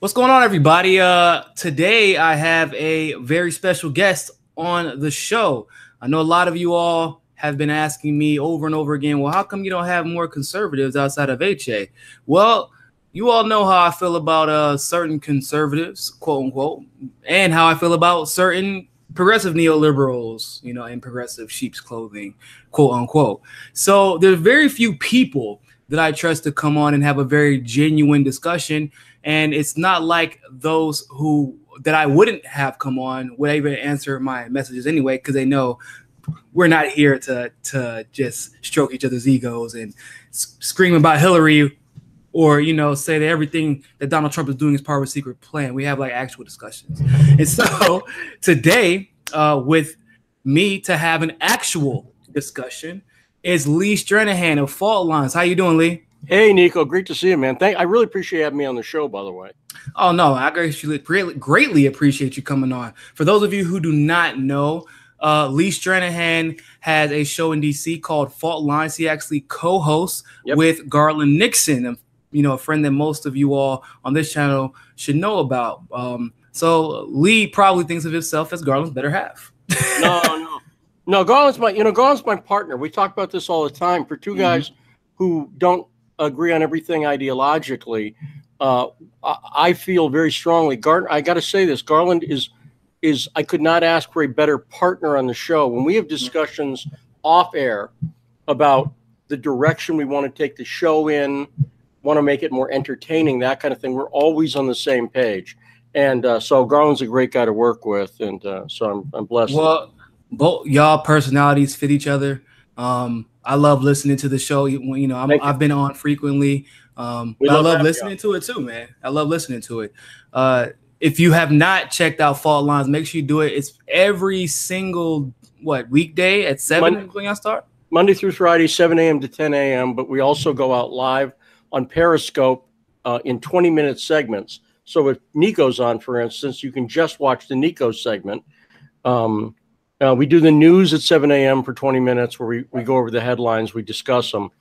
What's going on, everybody? Today I have a very special guest on the show. I know a lot of you all have been asking me over and over again, well, how come you don't have more conservatives outside of HA? Well, you all know how I feel about certain conservatives, quote unquote, and how I feel about certain progressive neoliberals, in progressive sheep's clothing, quote unquote. So there's very few people that I trust to come on and have a very genuine discussion. And it's not like those that I wouldn't have come on would even answer my messages anyway, because they know we're not here to just stroke each other's egos and scream about Hillary or, say that everything that Donald Trump is doing is part of a secret plan. We have like actual discussions. And so today with me to have an actual discussion is Lee Stranahan of Fault Lines. How you doing, Lee? Hey, Niko. Great to see you, man. I really appreciate having me on the show, by the way. Oh, no, I greatly appreciate you coming on. For those of you who do not know, Lee Stranahan has a show in D.C. called Fault Lines. He actually co-hosts with Garland Nixon, a friend that most of you all on this channel should know about. So Lee probably thinks of himself as Garland's better half. No, Garland's my partner. We talk about this all the time. For two guys who don't agree on everything ideologically, I feel very strongly. I got to say this: Garland is I could not ask for a better partner on the show. When we have discussions off air about the direction we want to take the show in, want to make it more entertaining, that kind of thing, we're always on the same page. And so Garland's a great guy to work with, and so I'm blessed. Well, both y'all personalities fit each other. I love listening to the show. I've been on frequently. I love listening to it too, man. I love listening to it. If you have not checked out Fault Lines, make sure you do it. It's every single weekday at 7 when y'all start? Monday through Friday, 7 a.m. to 10 a.m. But we also go out live on Periscope in 20-minute segments. So if Niko's on, for instance, you can just watch the Niko segment. We do the news at 7 a.m. for 20 minutes where we go over the headlines, we discuss them,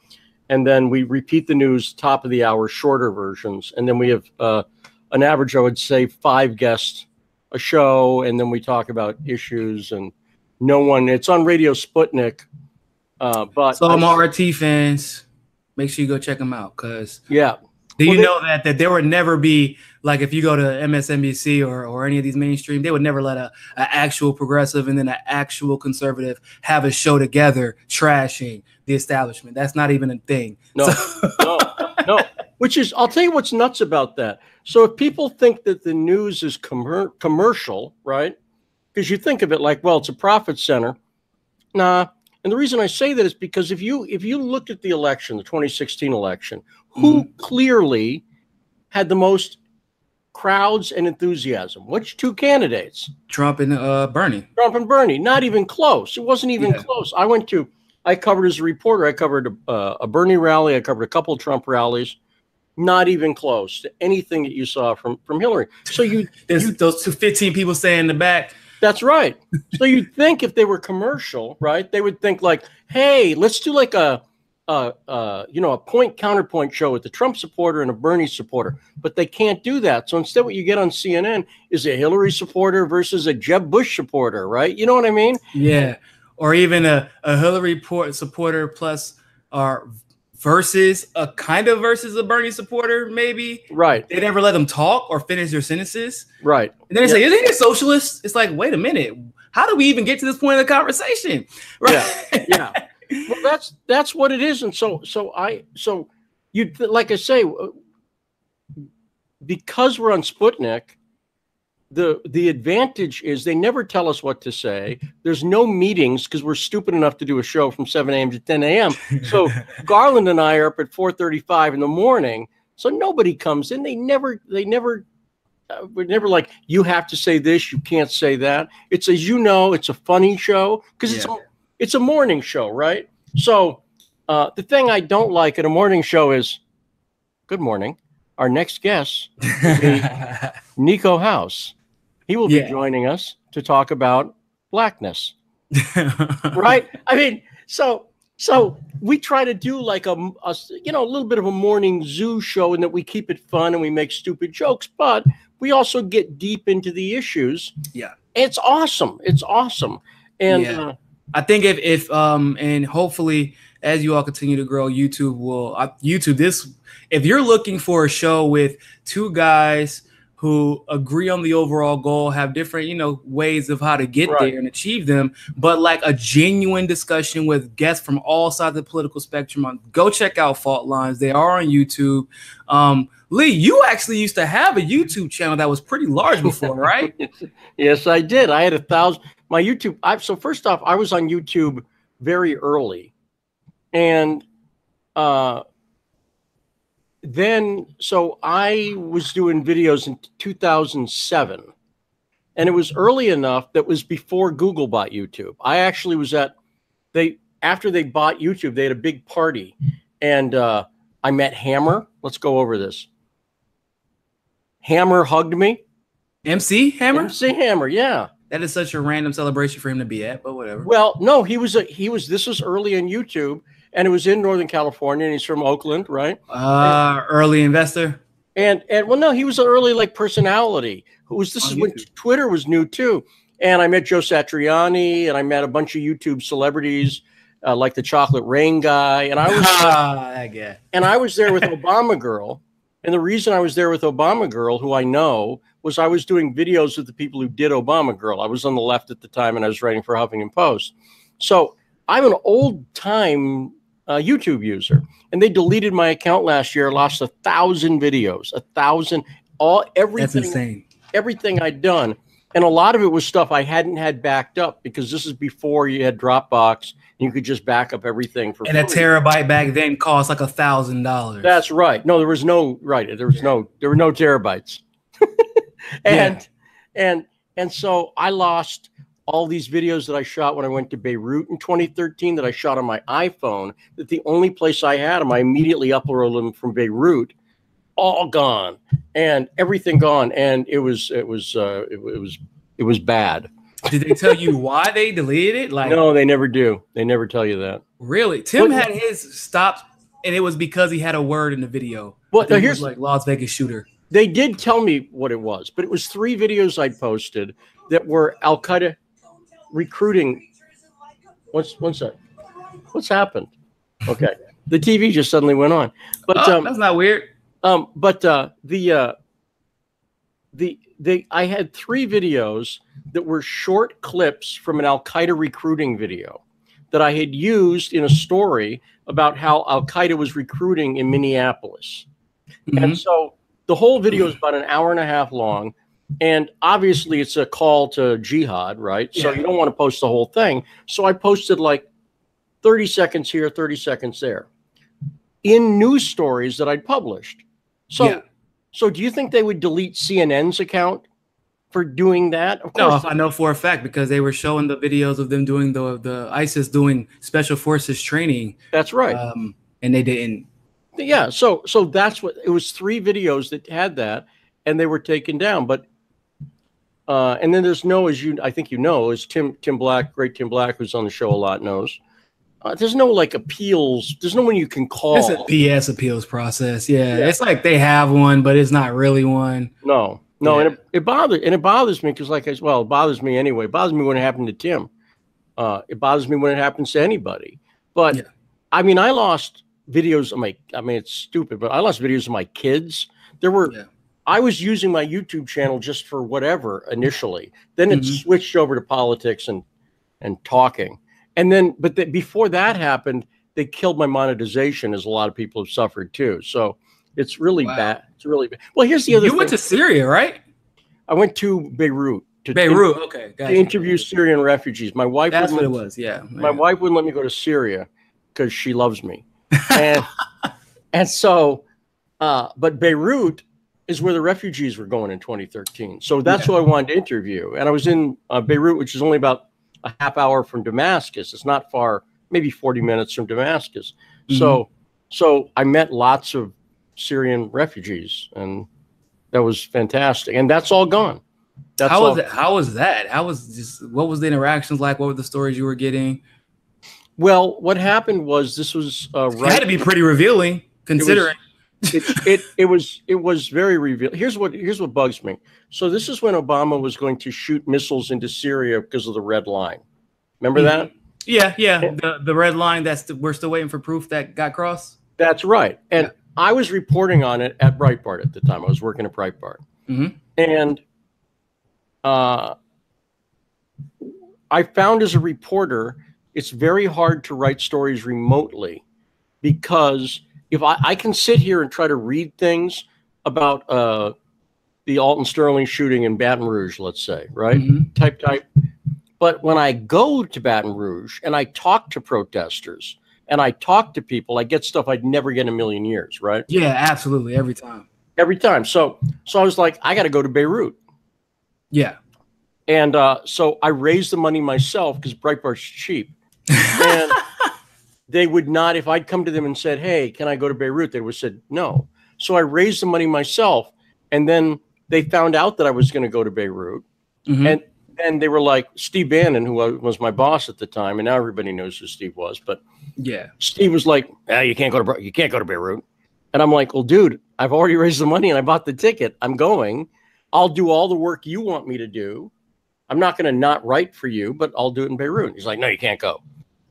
and then we repeat the news top of the hour, shorter versions. And then we have an average, I would say, 5 guests a show, and then we talk about issues. And it's on Radio Sputnik. But so my RT fans, make sure you go check them out, because Do you know that there would never be, like, if you go to MSNBC or any of these mainstream, they would never let an actual progressive and then an actual conservative have a show together trashing the establishment. That's not even a thing. No. Which is, I'll tell you what's nuts about that. So if people think that the news is commercial, right? Because you think of it like, well, it's a profit center. Nah. And the reason I say that is because if you looked at the election, the 2016 election, who clearly had the most crowds and enthusiasm? Which two candidates? Trump and Bernie. Trump and Bernie. Not even close. It wasn't even close. I covered as a reporter. I covered a Bernie rally. I covered a couple of Trump rallies. Not even close to anything that you saw from Hillary. So those 15 people staying in the back. That's right. So you'd think if they were commercial, right, they would think like, hey, let's do like a point counterpoint show with the Trump supporter and a Bernie supporter. But they can't do that. So instead what you get on CNN is a Hillary supporter versus a Jeb Bush supporter, right? You know what I mean? Yeah. Or even a Hillary supporter plus versus a Bernie supporter, maybe. Right. They never let them talk or finish their sentences. Right. And then they say, isn't he a socialist? It's like, wait a minute. How do we even get to this point of the conversation? Right. Yeah. Well, that's what it is. And so you, like I say, because we're on Sputnik, the advantage is they never tell us what to say. There's no meetings because we're stupid enough to do a show from 7 a.m. to 10 a.m. So Garland and I are up at 4:35 in the morning. So nobody comes in. We're never like, you have to say this, you can't say that. It's, as you know, it's a funny show because it's a morning show, right? So the thing I don't like at a morning show is, good morning. Our next guest will be Niko House. He will be joining us to talk about blackness. Right? I mean, so So we try to do like a little bit of a morning zoo show, and that we keep it fun and we make stupid jokes, but we also get deep into the issues. Yeah. It's awesome. It's awesome. And I think if and hopefully as you all continue to grow, YouTube will if you're looking for a show with two guys who agree on the overall goal, have different, ways of how to get there and achieve them, but like a genuine discussion with guests from all sides of the political spectrum, go check out Fault Lines. They are on YouTube. Lee, you actually used to have a YouTube channel that was pretty large before, right? Yes, I did. I had 1,000. My YouTube. So first off, I was on YouTube very early, and then so I was doing videos in 2007, and it was early enough that was before Google bought YouTube. I actually was after they bought YouTube, they had a big party, and I met Hammer. Let's go over this. Hammer hugged me. MC Hammer? MC Hammer, yeah. That is such a random celebration for him to be at, but whatever. Well, no, this was early on YouTube, and it was in Northern California, and he's from Oakland, right? Early investor. And well, no, he was an early personality. This is when Twitter was new too. And I met Joe Satriani, and I met a bunch of YouTube celebrities, like the Chocolate Rain guy, and I was that guy. And I was there with Obama Girl. And the reason I was there with Obama Girl, who I know, was I was doing videos with the people who did Obama Girl. I was on the left at the time, and I was writing for Huffington Post. So I'm an old-time YouTube user, and they deleted my account last year. I lost 1,000 videos, 1,000, everything. That's insane. Everything I'd done, and a lot of it was stuff I hadn't had backed up, because this is before you had Dropbox. You could just back up everything for free. A terabyte back then cost like $1,000. That's right. No, there were no terabytes. And so I lost all these videos that I shot when I went to Beirut in 2013 that I shot on my iPhone. That the only place I had them, I immediately uploaded them from Beirut, all gone, and everything gone, and it was bad. Did they tell you why they deleted it? No, they never do. They never tell you that. Really? Tim had his stopped, and it was because he had a word in the video. Well, here's like Las Vegas shooter. They did tell me what it was, but it was 3 videos I posted that were Al Qaeda recruiting. What's that? What's happened? Okay, the TV just suddenly went on. But that's not weird. I had 3 videos that were short clips from an Al Qaeda recruiting video that I had used in a story about how Al Qaeda was recruiting in Minneapolis. Mm-hmm. And so the whole video is about an hour and a half long. And obviously it's a call to jihad, right? Yeah. So you don't want to post the whole thing. So I posted like 30 seconds here, 30 seconds there in news stories that I'd published. So do you think they would delete CNN's account for doing that? Of course. No, I know for a fact, because they were showing the videos of them doing the ISIS doing special forces training. That's right. And they didn't. Yeah. So that's what it was. 3 videos that had that, and they were taken down. But and then there's I think as Tim Black, great Tim Black, who's on the show a lot, knows. There's no appeals. There's no one you can call. It's a PS appeals process. Yeah. It's like they have one, but it's not really one. No. Yeah. And it bothers me because, it bothers me anyway. It bothers me when it happened to Tim. It bothers me when it happens to anybody. But I mean, I lost videos of it's stupid, but I lost videos of my kids. I was using my YouTube channel just for whatever initially. Then it switched over to politics and talking. And then, before that happened, they killed my monetization, as a lot of people have suffered too. So it's really bad. It's really bad. Well, here's the other thing. You went to Syria, right? I went to Beirut. Okay. Gotcha. To interview Syrian refugees. My wife. That's what it was. Yeah. My wife wouldn't let me go to Syria because she loves me. And so, but Beirut is where the refugees were going in 2013. So that's who I wanted to interview. And I was in Beirut, which is only about a half hour from Damascus. It's not far, maybe 40 minutes from Damascus. So I met lots of Syrian refugees, and that was fantastic. And that's all gone. How was that? What was the interactions like? What were the stories you were getting? Well, what happened was this was It had to be pretty revealing, considering. It was very revealing. Here's what bugs me. So this is when Obama was going to shoot missiles into Syria because of the red line. Remember that? Yeah. The red line we're still waiting for proof that got crossed. That's right. And I was reporting on it at Breitbart at the time. I was working at Breitbart. And I found as a reporter, it's very hard to write stories remotely because if I can sit here and try to read things about the Alton Sterling shooting in Baton Rouge, let's say, right? Type. But when I go to Baton Rouge and I talk to protesters and I talk to people, I get stuff I'd never get in a million years, right? Yeah, absolutely. Every time. Every time. So I was like, I got to go to Beirut. Yeah. And so I raised the money myself because Breitbart's cheap. And they would not, if I'd come to them and said, hey, can I go to Beirut? They would have said no. So I raised the money myself. And then they found out that I was going to go to Beirut. And then they were like, Steve Bannon, who was my boss at the time, and now everybody knows who Steve was. But yeah, Steve was like, you can't go to Beirut. And I'm like, well, dude, I've already raised the money and I bought the ticket. I'm going. I'll do all the work you want me to do. I'm not going to not write for you, but I'll do it in Beirut. He's like, no, you can't go.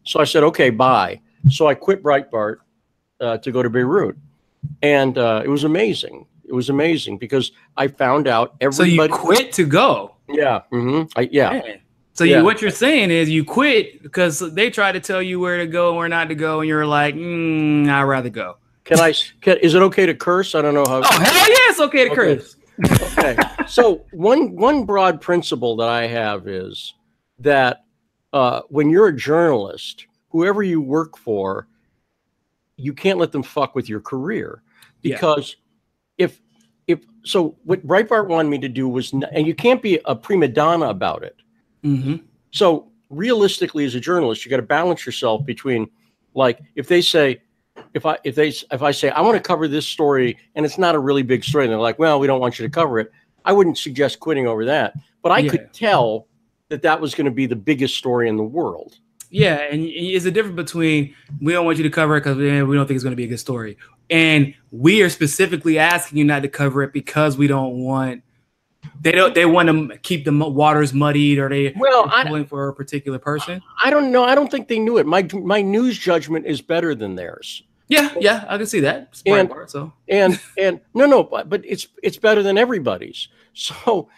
So I said, okay, bye. So I quit Breitbart to go to Beirut. And it was amazing. It was amazing because I found out everybody. So you quit to go? Yeah. Man. So what you're saying is you quit because they tried to tell you where to go and where not to go. And you're like, I'd rather go. Is it okay to curse? I don't know how. Oh, hell yeah, it's okay to curse. Okay. So one broad principle that I have is that when you're a journalist, whoever you work for, you can't let them fuck with your career because so what Breitbart wanted me to do was, and you can't be a prima donna about it. So realistically, as a journalist, you got to balance yourself between, like, if they say, if I say I want to cover this story and it's not a really big story, and they're like, well, we don't want you to cover it, I wouldn't suggest quitting over that. But I could tell that was going to be the biggest story in the world. Yeah, and it's a difference between we don't want you to cover it because we don't think it's going to be a good story, and we are specifically asking you not to cover it because we don't want. They want to keep the waters muddied, or they pulling for a particular person. I don't know. I don't think they knew it. My news judgment is better than theirs. Yeah, I can see that. But it's better than everybody's. So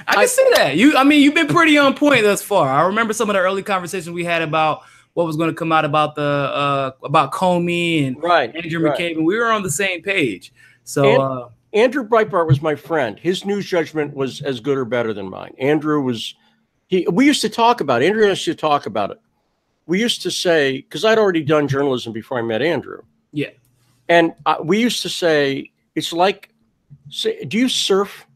I can see that. You've been pretty on point thus far. I remember some of the early conversations we had about what was going to come out about about Comey and Andrew McCabe, and we were on the same page. So Andrew Breitbart was my friend. His news judgment was as good or better than mine. Andrew was we used to talk about it. Andrew used to talk about it. We used to say, because I'd already done journalism before I met Andrew. Yeah. And we used to say, it's like, do you surf?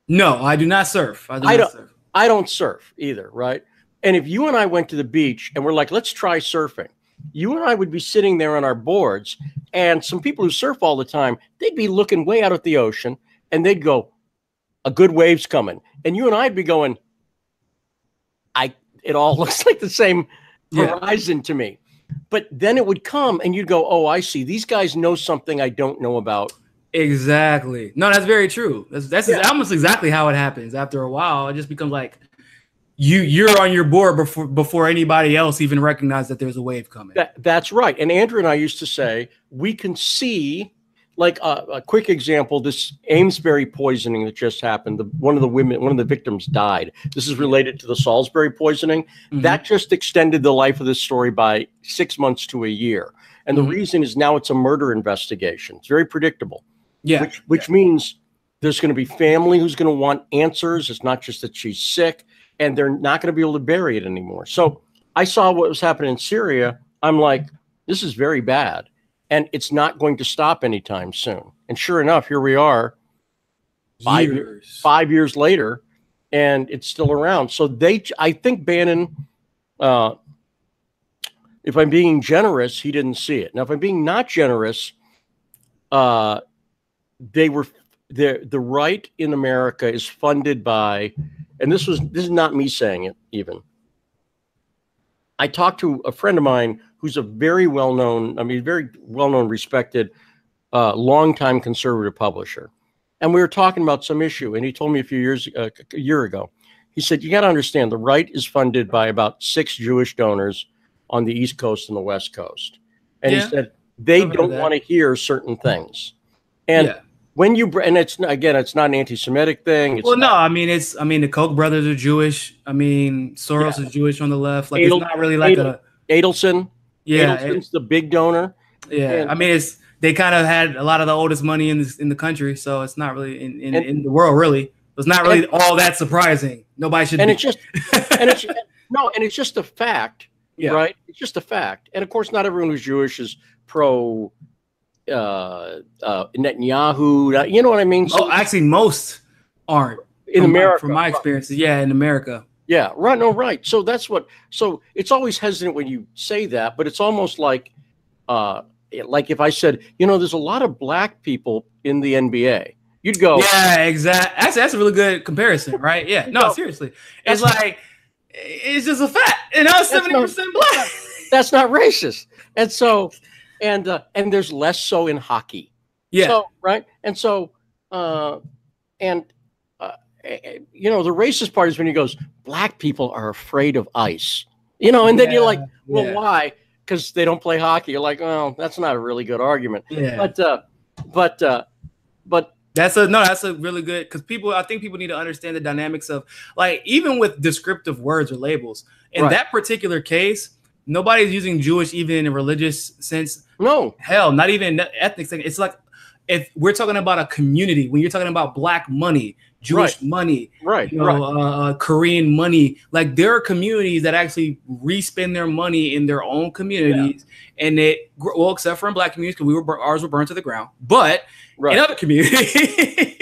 No, I do not surf. I don't surf either, right? And if you and I went to the beach and we're like, let's try surfing, you and I would be sitting there on our boards, and some people who surf all the time, they'd be looking way out at the ocean, and they'd go, a good wave's coming. And you and I'd be going, it all looks like the same horizon to me. But then it would come and you'd go, oh, I see. These guys know something I don't know about. Exactly. No, that's very true. That's almost exactly how it happens. After a while, it just becomes like you're on your board before anybody else even recognizes that there's a wave coming. That's right. And Andrew and I used to say, we can see, like a quick example, this Amesbury poisoning that just happened. One of the victims died. This is related to the Salisbury poisoning. That just extended the life of this story by 6 months to a year. And the reason is now it's a murder investigation. It's very predictable. Yeah. Which means there's going to be family who's going to want answers. It's not just that she's sick, and they're not going to be able to bury it anymore. So I saw what was happening in Syria. I'm like, this is very bad. And it's not going to stop anytime soon. And sure enough, here we are 5 years later, and it's still around. So I think Bannon, if I'm being generous, he didn't see it. Now, if I'm being not generous, the right in America is funded by, and this is not me saying it even. I talked to a friend of mine who's a very well-known, very well-known, respected, longtime conservative publisher. And we were talking about some issue, and he told me a year ago, he said, you got to understand, the right is funded by about 6 Jewish donors on the East Coast and the West Coast. And he said, they don't want to hear certain things. And when you, and it's not an anti-Semitic thing. It's the Koch brothers are Jewish. I mean, Soros is Jewish on the left. Like, it's not really like Adelson. Yeah. Adelson's the big donor. Yeah. And, they kind of had a lot of the oldest money in the country. So it's not really in the world, really. It's not really all that surprising. Nobody should. And it's just, and it's just a fact, right? It's just a fact. And of course, not everyone who's Jewish is pro Netanyahu. You know what I mean? So, actually, most aren't in America, from my experiences. Yeah, in America. Yeah, right. No, right. So that's what. So it's always hesitant when you say that, but it's almost like if I said, there's a lot of black people in the NBA. You'd go, yeah, exactly. Actually, that's a really good comparison, right? Yeah. No, seriously. It's like, it's just a fact. 70% black. That's not racist. And so, and there's less so in hockey. Yeah. So, right. And so, the racist part is when he goes, black people are afraid of ice, and then you're like, well, why? Because they don't play hockey. You're like, well, that's not a really good argument. Yeah. But that's a really good, because I think people need to understand the dynamics of, like, even with descriptive words or labels. In that particular case, nobody's using Jewish even in a religious sense. No. Hell, not even ethnic thing. It's like, if we're talking about a community, when you're talking about black money, Jewish money, Korean money, like, there are communities that actually re-spend their money in their own communities, and except for in black communities, because ours were burned to the ground, but in other communities,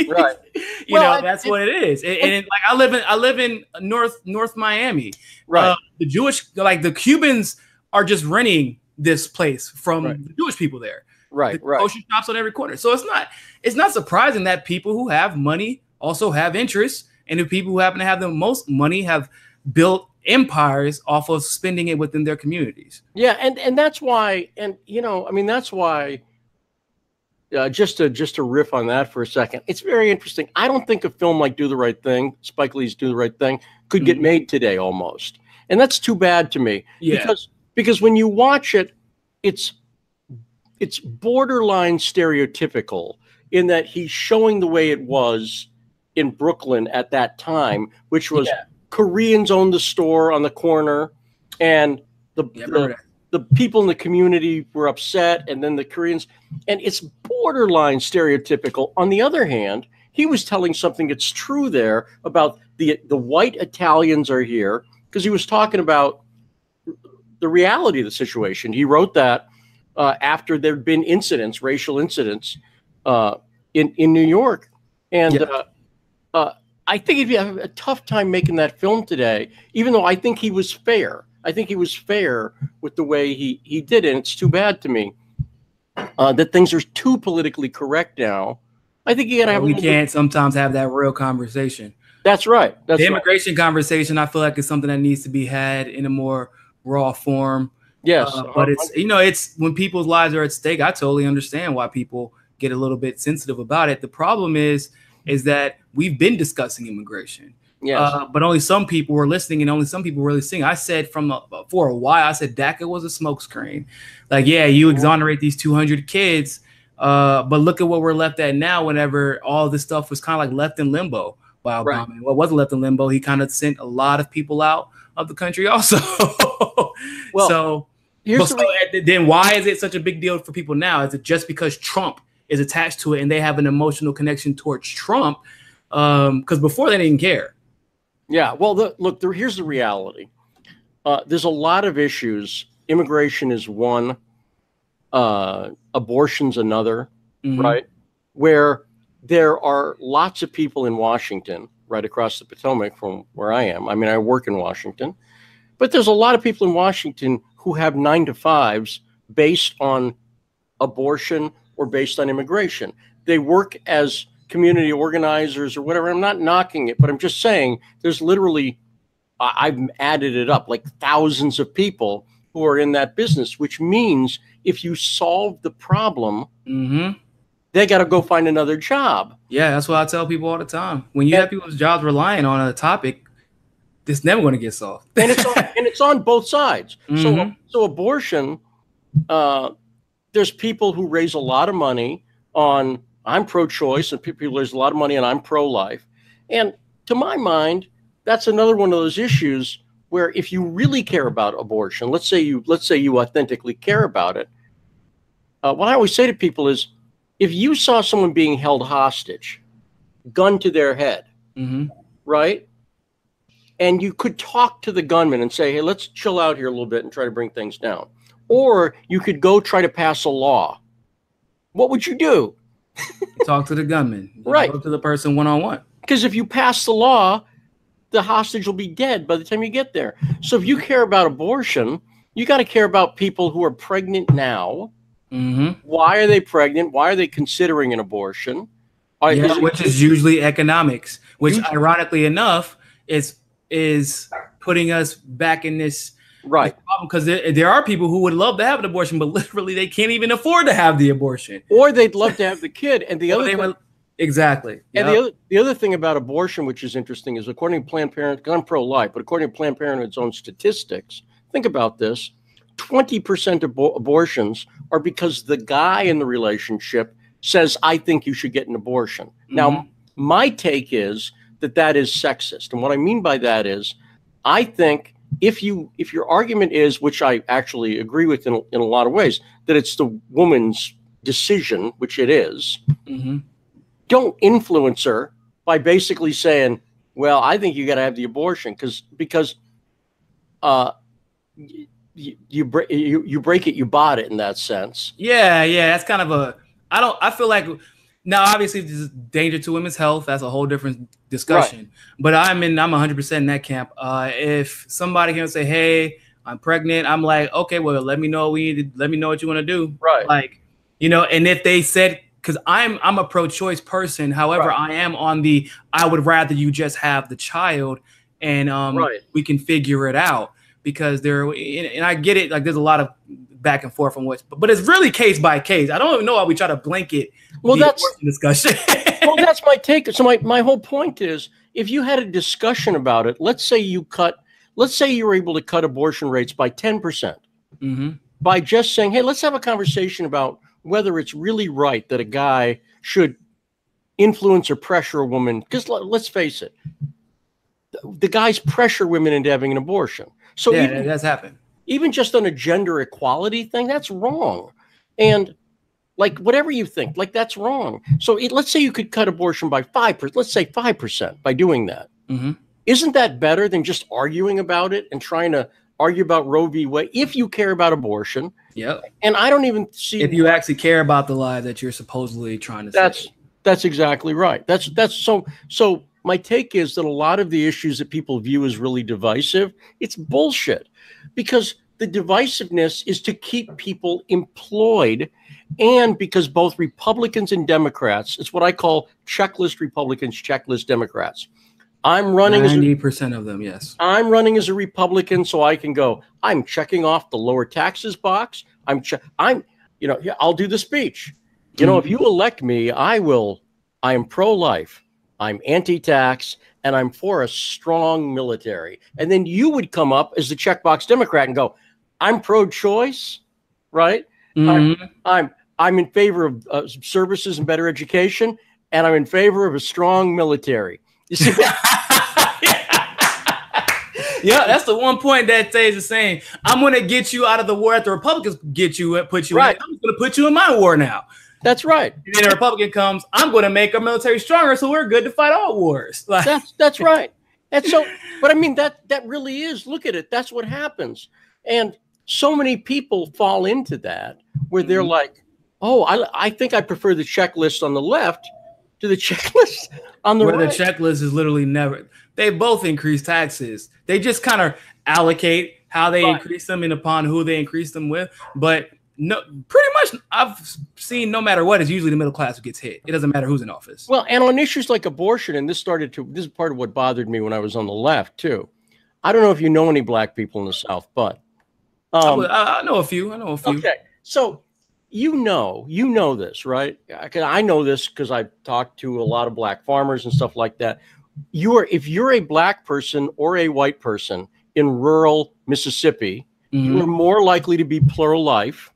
that's what it is. And like, I live in North Miami, right? The Jewish, like, the Cubans are just renting this place from the Jewish people there. Right. Kosher shops on every corner. So it's not surprising that people who have money also have interests, and the people who happen to have the most money have built empires off of spending it within their communities. Yeah, and that's why, that's why. Just to riff on that for a second, it's very interesting. I don't think a film like Do the Right Thing, Spike Lee's Do the Right Thing, could get made today almost, and that's too bad to me. Yeah. Because when you watch it, it's borderline stereotypical in that he's showing the way it was in Brooklyn at that time, which was Koreans owned the store on the corner, and the people in the community were upset, and then the Koreans, and it's borderline stereotypical. On the other hand, he was telling something that's true there about the white Italians are here, because he was talking about the reality of the situation. He wrote that after there'd been racial incidents in New York. And I think he'd have a tough time making that film today, even though I think he was fair. I think he was fair with the way he did it. And it's too bad to me that things are too politically correct now. I think you got to have. We can't sometimes have that real conversation. That's right. The immigration conversation, I feel like, is something that needs to be had in a more raw form. Yes, but it's when people's lives are at stake. I totally understand why people get a little bit sensitive about it. The problem is that we've been discussing immigration. Yes. But only some people were listening, and only some people were really seeing. I said for a while, I said DACA was a smokescreen. Like, yeah, you exonerate these 200 kids, but look at what we're left at now. Whenever all this stuff was kind of like left in limbo by Obama. Right. What wasn't left in limbo, he kind of sent a lot of people out of the country also. Well, then why is it such a big deal for people now? Is it just because Trump is attached to it and they have an emotional connection towards Trump? Because before they didn't care. Yeah, well, here's the reality. There's a lot of issues. Immigration is one. Abortion's another, right? Where there are lots of people in Washington, right across the Potomac from where I am. I mean, I work in Washington. But there's a lot of people in Washington who have 9-to-5s based on abortion or based on immigration. They work as community organizers or whatever. I'm not knocking it, but I'm just saying there's literally I've added it up, like thousands of people who are in that business, which means if you solve the problem, they got to go find another job. Yeah, that's what I tell people all the time. When you have people's jobs relying on a topic, it's never going to get solved. And it's on both sides. So abortion, there's people who raise a lot of money on I'm pro-choice, and people who raise a lot of money on I'm pro-life. And to my mind, that's another one of those issues where if you really care about abortion, let's say you authentically care about it, what I always say to people is, if you saw someone being held hostage, gun to their head, right? And you could talk to the gunman and say, hey, let's chill out here a little bit and try to bring things down. Or you could go try to pass a law. What would you do? Talk to the gunman. Right. Talk to the person one-on-one. Because if you pass the law, the hostage will be dead by the time you get there. So if you care about abortion, you got to care about people who are pregnant now. Why are they pregnant? Why are they considering an abortion? Which is usually economics, which ironically enough is putting us back in this problem, because there are people who would love to have an abortion, but literally they can't even afford to have the abortion, or they'd love to have the kid. And the other thing, exactly. And the other thing about abortion, which is interesting, is according to Planned Parenthood, I'm pro-life, but according to Planned Parenthood's own statistics, think about this: 20% of abortions are because the guy in the relationship says, "I think you should get an abortion." Now, my take is that is sexist, and what I mean by that is, I think if your argument is, which I actually agree with in a lot of ways, that it's the woman's decision, which it is, don't influence her by basically saying, well, I think you got to have the abortion because you break it, you bought it in that sense. Yeah. That's kind of I feel like, now obviously there's danger to women's health. That's a whole different discussion. Right. But I'm 100% in that camp. If somebody can say, hey, I'm pregnant, I'm like, okay, well, let me know let me know what you want to do. Right. Like, and if they said, because I'm a pro-choice person, however, I am on I would rather you just have the child and we can figure it out, because and I get it, like there's a lot of back and forth on but it's really case by case. I don't even know why we try to blanket that's discussion. Well, that's my take. So my whole point is, if you had a discussion about it, let's say you were able to cut abortion rates by 10%, by just saying, hey, let's have a conversation about whether it's really right that a guy should influence or pressure a woman. Because let's face it, the guys pressure women into having an abortion. So yeah, that's happened. Even just on a gender equality thing, that's wrong. And like, whatever you think, like, that's wrong. So let's say you could cut abortion by 5%, let's say 5% by doing that. Isn't that better than just arguing about it and trying to argue about Roe v. Wade if you care about abortion? Yeah. And I don't even see, if you actually care about the lie that you're supposedly trying to say. That's exactly right. That's so my take is that a lot of the issues that people view as really divisive, it's bullshit, because the divisiveness is to keep people employed, and because both Republicans and Democrats, it's what I call checklist Republicans, checklist Democrats. I'm running 90% of them, yes. I'm running as a Republican, so I can go, I'm checking off the lower taxes box. I'll do the speech. If you elect me, I am pro-life, I'm anti-tax, and I'm for a strong military. And then you would come up as the checkbox Democrat and go, I'm pro-choice, right? I'm in favor of services and better education, and I'm in favor of a strong military. You see? Yeah, that's the one point that stays the same. I'm going to get you out of the war that the Republicans put you in. I'm going to put you in my war now. That's right. And then a Republican comes, I'm going to make our military stronger, so we're good to fight all wars. That's right. And so, but I mean, that really is, look at it. That's what happens. And so many people fall into that where they're like, oh, I think I prefer the checklist on the left to the checklist on the right. The checklist is literally never. They both increase taxes. They just kind of allocate how they increase them and upon who they increase them with. But no, pretty much I've seen no matter what, it's usually the middle class who gets hit. It doesn't matter who's in office. Well, and on issues like abortion, and this is part of what bothered me when I was on the left too. I don't know if you know any black people in the South, but I know a few. I know a few. Okay, so you know this, right? I know this because I've talked to a lot of black farmers and stuff like that. If you're a black person or a white person in rural Mississippi, you are more likely to be pro-life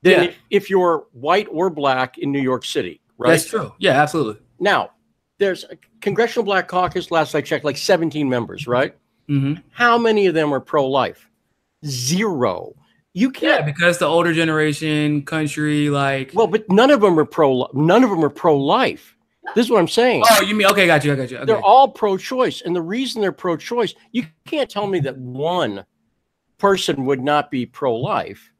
than if you're white or black in New York City, right? That's true. Yeah, absolutely. Now, there's a Congressional Black Caucus, last I checked, like 17 members, right? How many of them are pro-life? Zero. You can't. Yeah, because the older generation, country, like. Well, but none of them are pro-life. This is what I'm saying. Oh, you mean, okay, got you. Okay. They're all pro-choice. And the reason they're pro-choice, you can't tell me that one person would not be pro-life.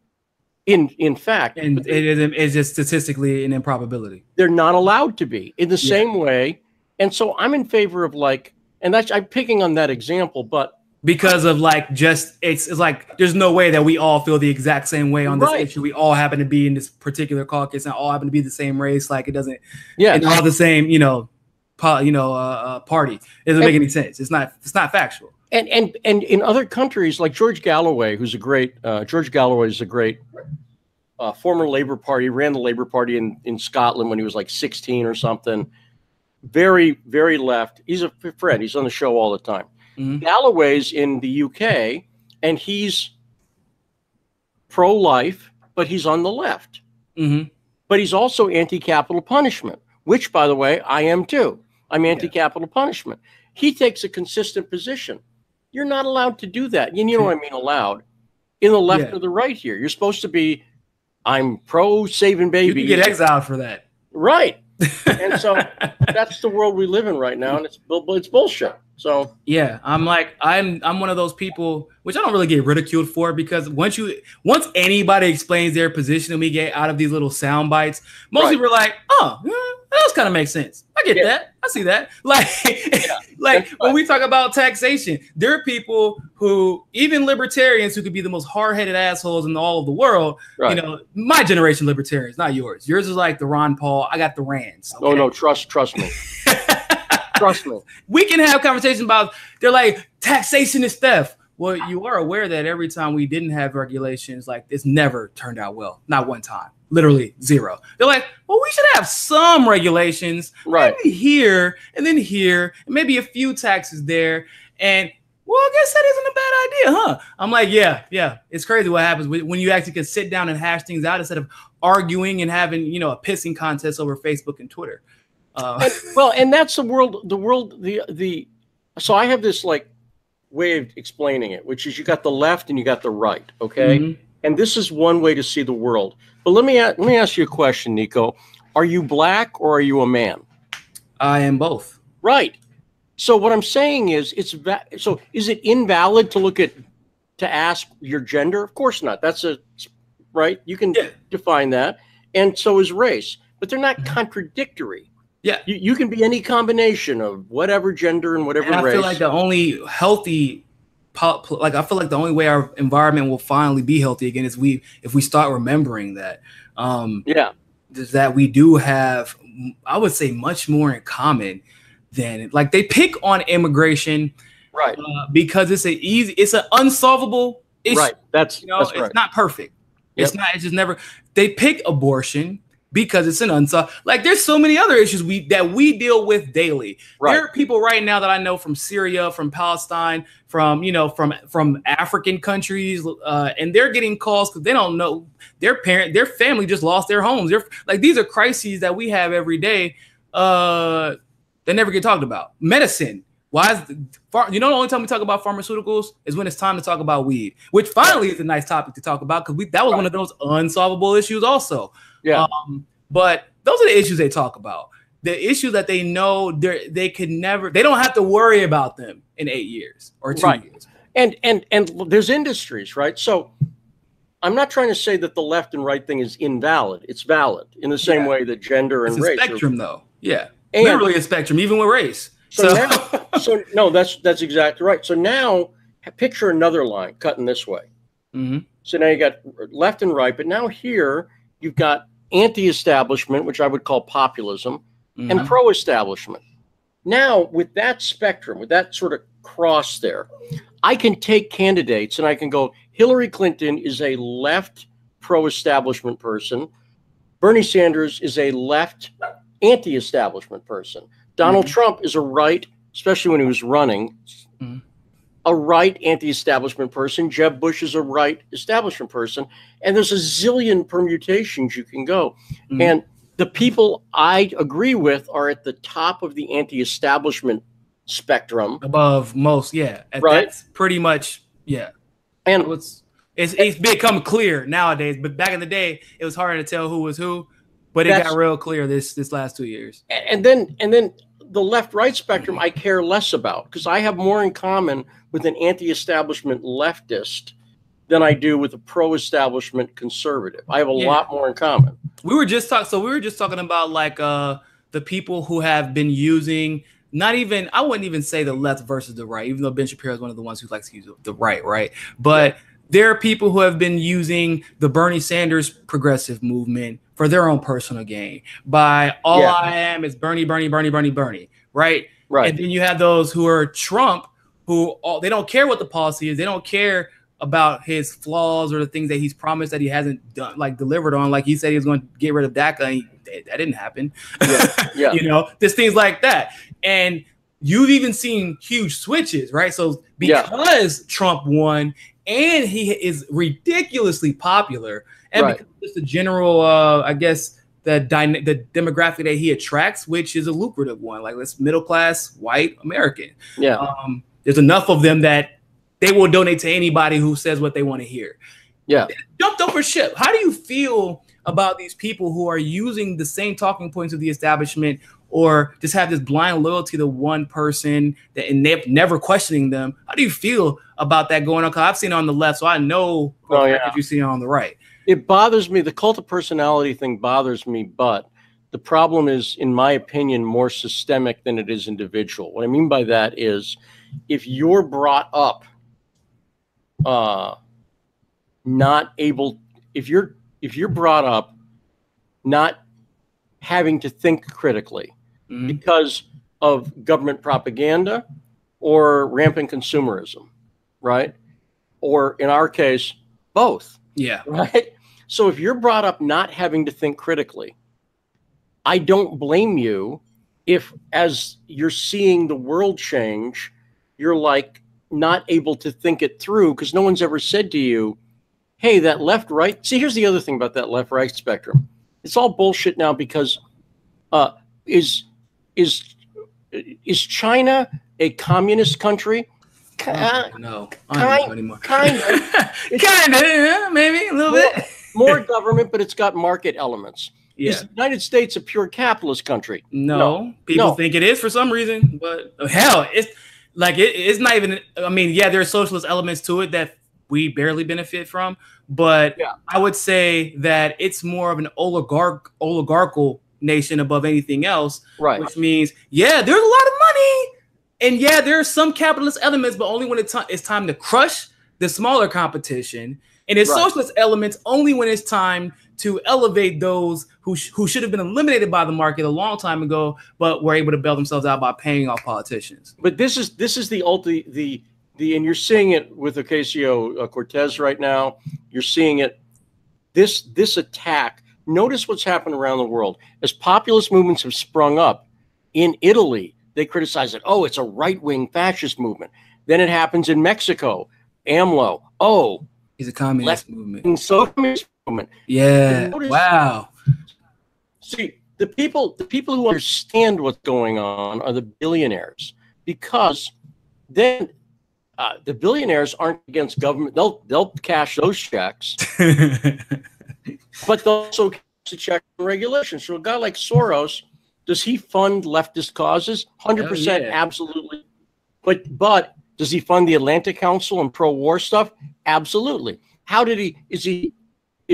In fact, and it's just statistically an improbability. They're not allowed to be in the same way. And so I'm in favor of and I'm picking on that example, but because of it's like there's no way that we all feel the exact same way on this issue. We all happen to be in this particular caucus and all happen to be the same race. Like it doesn't, and all the same, party. It doesn't make any sense. It's not factual. And in other countries, like George Galloway, who's a great former Labour Party, ran the Labour Party in Scotland when he was like 16 or something. Very, very left. He's a friend. He's on the show all the time. Galloway's in the UK, and he's pro-life, but he's on the left. But he's also anti-capital punishment, which, by the way, I am too. I'm anti-capital punishment. He takes a consistent position. You're not allowed to do that. You know what I mean, allowed. In the left or the right here. You're supposed to be, I'm pro-saving babies. You can get exiled for that. Right. And so that's the world we live in right now, and it's bullshit. So yeah, I'm one of those people which I don't really get ridiculed for, because once anybody explains their position and we get out of these little sound bites, most people are like, oh, that does kind of make sense. I get that. I see that. When we talk about taxation, there are people who, even libertarians, who could be the most hard-headed assholes in all of the world. Right. My generation libertarians, not yours. Yours is like the Ron Paul. I got the Rands. Okay? Oh no, trust me. Trust me. We can have conversations about, they're like, taxation is theft. Well, you are aware that every time we didn't have regulations, like, it's never turned out well. Not one time. Literally zero. They're like, well, we should have some regulations, right? Maybe here and then here, and maybe a few taxes there. And well, I guess that isn't a bad idea, huh? I'm like, yeah. It's crazy what happens when you actually can sit down and hash things out instead of arguing and having, a pissing contest over Facebook and Twitter. And that's the world. So I have this way of explaining it, which is you got the left and you got the right, okay? And this is one way to see the world. But let me ask you a question, Niko. Are you black or are you a man? I am both. Right. So what I'm saying is, is it invalid to ask your gender? Of course not. That's right. You can define that, and so is race. But they're not contradictory. Yeah, you can be any combination of whatever gender and whatever race. I feel like the only healthy, I feel like the only way our environment will finally be healthy again is if we start remembering that. Is that we do have, I would say, much more in common than they pick on immigration, right? Because it's an unsolvable issue. Right. That's right. It's not perfect. It's not. It's just never. They pick abortion because it's an unsolved. There's so many other issues that we deal with daily. Right. There are people right now that I know from Syria, from Palestine, from African countries, and they're getting calls because they don't know their family just lost their homes. These are crises that we have every day. They never get talked about. Medicine. Why is the only time we talk about pharmaceuticals is when it's time to talk about weed, which finally is a nice topic to talk about because that was one of those unsolvable issues also. Yeah. But those are the issues they talk about. The issues that they know they don't have to worry about them in 8 years or 2 years. And there's industries, right? So I'm not trying to say that the left and right thing is invalid. It's valid in the same way that gender and race. It's a spectrum, though. Yeah. And literally a spectrum, even with race. No, that's exactly right. So now picture another line cutting this way. So now you got left and right, but now here you've got anti-establishment, which I would call populism, and pro-establishment. Now with that spectrum, with that sort of cross there, I can take candidates and I can go, Hillary Clinton is a left pro-establishment person. Bernie Sanders is a left anti-establishment person. Donald Trump is a right, especially when he was running, a right anti-establishment person. Jeb Bush is a right establishment person. And there's a zillion permutations you can go. And the people I agree with are at the top of the anti-establishment spectrum. Above most, yeah. Right. That's pretty much, yeah. And it's become clear nowadays, but back in the day, it was harder to tell who was who. But it got real clear this last 2 years. And then the left-right spectrum I care less about, because I have more in common with an anti-establishment leftist than I do with a pro-establishment conservative. I have a lot more in common. We were just talking about like the people who have been using I wouldn't even say the left versus the right, even though Ben Shapiro is one of the ones who likes to use the right? But there are people who have been using the Bernie Sanders progressive movement for their own personal gain. By all I am is Bernie, right? Right. And then you have those who are Trump, who they don't care what the policy is. They don't care about his flaws or the things that he's promised that he hasn't done, like delivered on. Like he said he was going to get rid of DACA, and that didn't happen. You know, there's things like that. And you've even seen huge switches, right? So because Trump won and he is ridiculously popular, and because it's the general, I guess, the demographic that he attracts, which is a lucrative one, like this middle class white American. There's enough of them that they will donate to anybody who says what they want to hear. Jumped over ship. How do you feel about these people who are using the same talking points of the establishment, or just have this blind loyalty to one person and they're never questioning them? How do you feel about that going on? Because I've seen it on the left, so I know if you see it on the right. It bothers me. The cult of personality thing bothers me, but the problem is, in my opinion, more systemic than it is individual. What I mean by that is, if you're brought up if you're brought up not having to think critically because of government propaganda or rampant consumerism, right? Or in our case, both. Right. So if you're brought up not having to think critically, I don't blame you if, as you're seeing the world change, you're like not able to think it through, because no one's ever said to you, hey, that left-right. See, here's the other thing about that left-right spectrum. It's all bullshit now, because is China a communist country? No, kind of, maybe a little bit more government, but it's got market elements. Is the United States a pure capitalist country? No. People think it is for some reason, but hell, it's like it's not even. I mean, there are socialist elements to it that we barely benefit from, but I would say that it's more of an oligarchical nation above anything else, right? Which means, there's a lot of money, and there are some capitalist elements, but only when it's time to crush the smaller competition, and it's socialist elements only when it's time to elevate those who should have been eliminated by the market a long time ago, but were able to bail themselves out by paying off politicians. But this is the and you're seeing it with Ocasio-Cortez right now. You're seeing it. This attack. Notice what's happened around the world. As populist movements have sprung up in Italy, they criticize it. Oh, it's a right-wing fascist movement. Then it happens in Mexico. AMLO. Oh, it's a communist movement. Socialist movement. Yeah. Wow. See, the people who understand what's going on are the billionaires, because then the billionaires aren't against government. They'll cash those checks, but they'll also cash the check on regulations. So a guy like Soros, does he fund leftist causes? 100%, absolutely. But does he fund the Atlantic Council and pro-war stuff? Absolutely. How did he? Is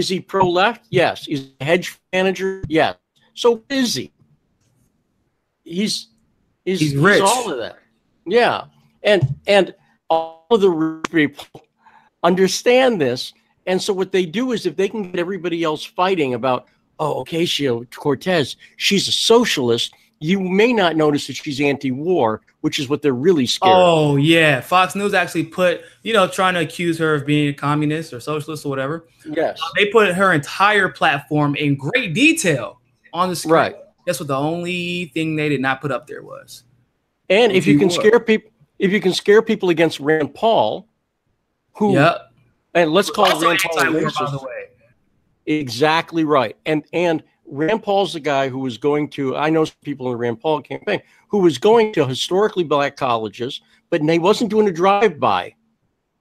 he pro-left? Yes. Is he a hedge manager? Yes. So is he? He's rich. He's all of that. Yeah. And all of the rich people understand this. And so what they do is, if they can get everybody else fighting about, oh, Ocasio-Cortez, she's a socialist, you may not notice that she's anti-war, which is what they're really scared of. Oh, yeah. Fox News actually put, trying to accuse her of being a communist or socialist or whatever. Yes. They put her entire platform in great detail on the screen. Right. That's what the only thing they did not put up there was. And if you can scare people against Rand Paul, who, and let's call Rand Paul a racist. By the way. Exactly right. And Rand Paul's the guy who was going to, I know some people in the Rand Paul campaign, who was going to historically black colleges, but he wasn't doing a drive-by.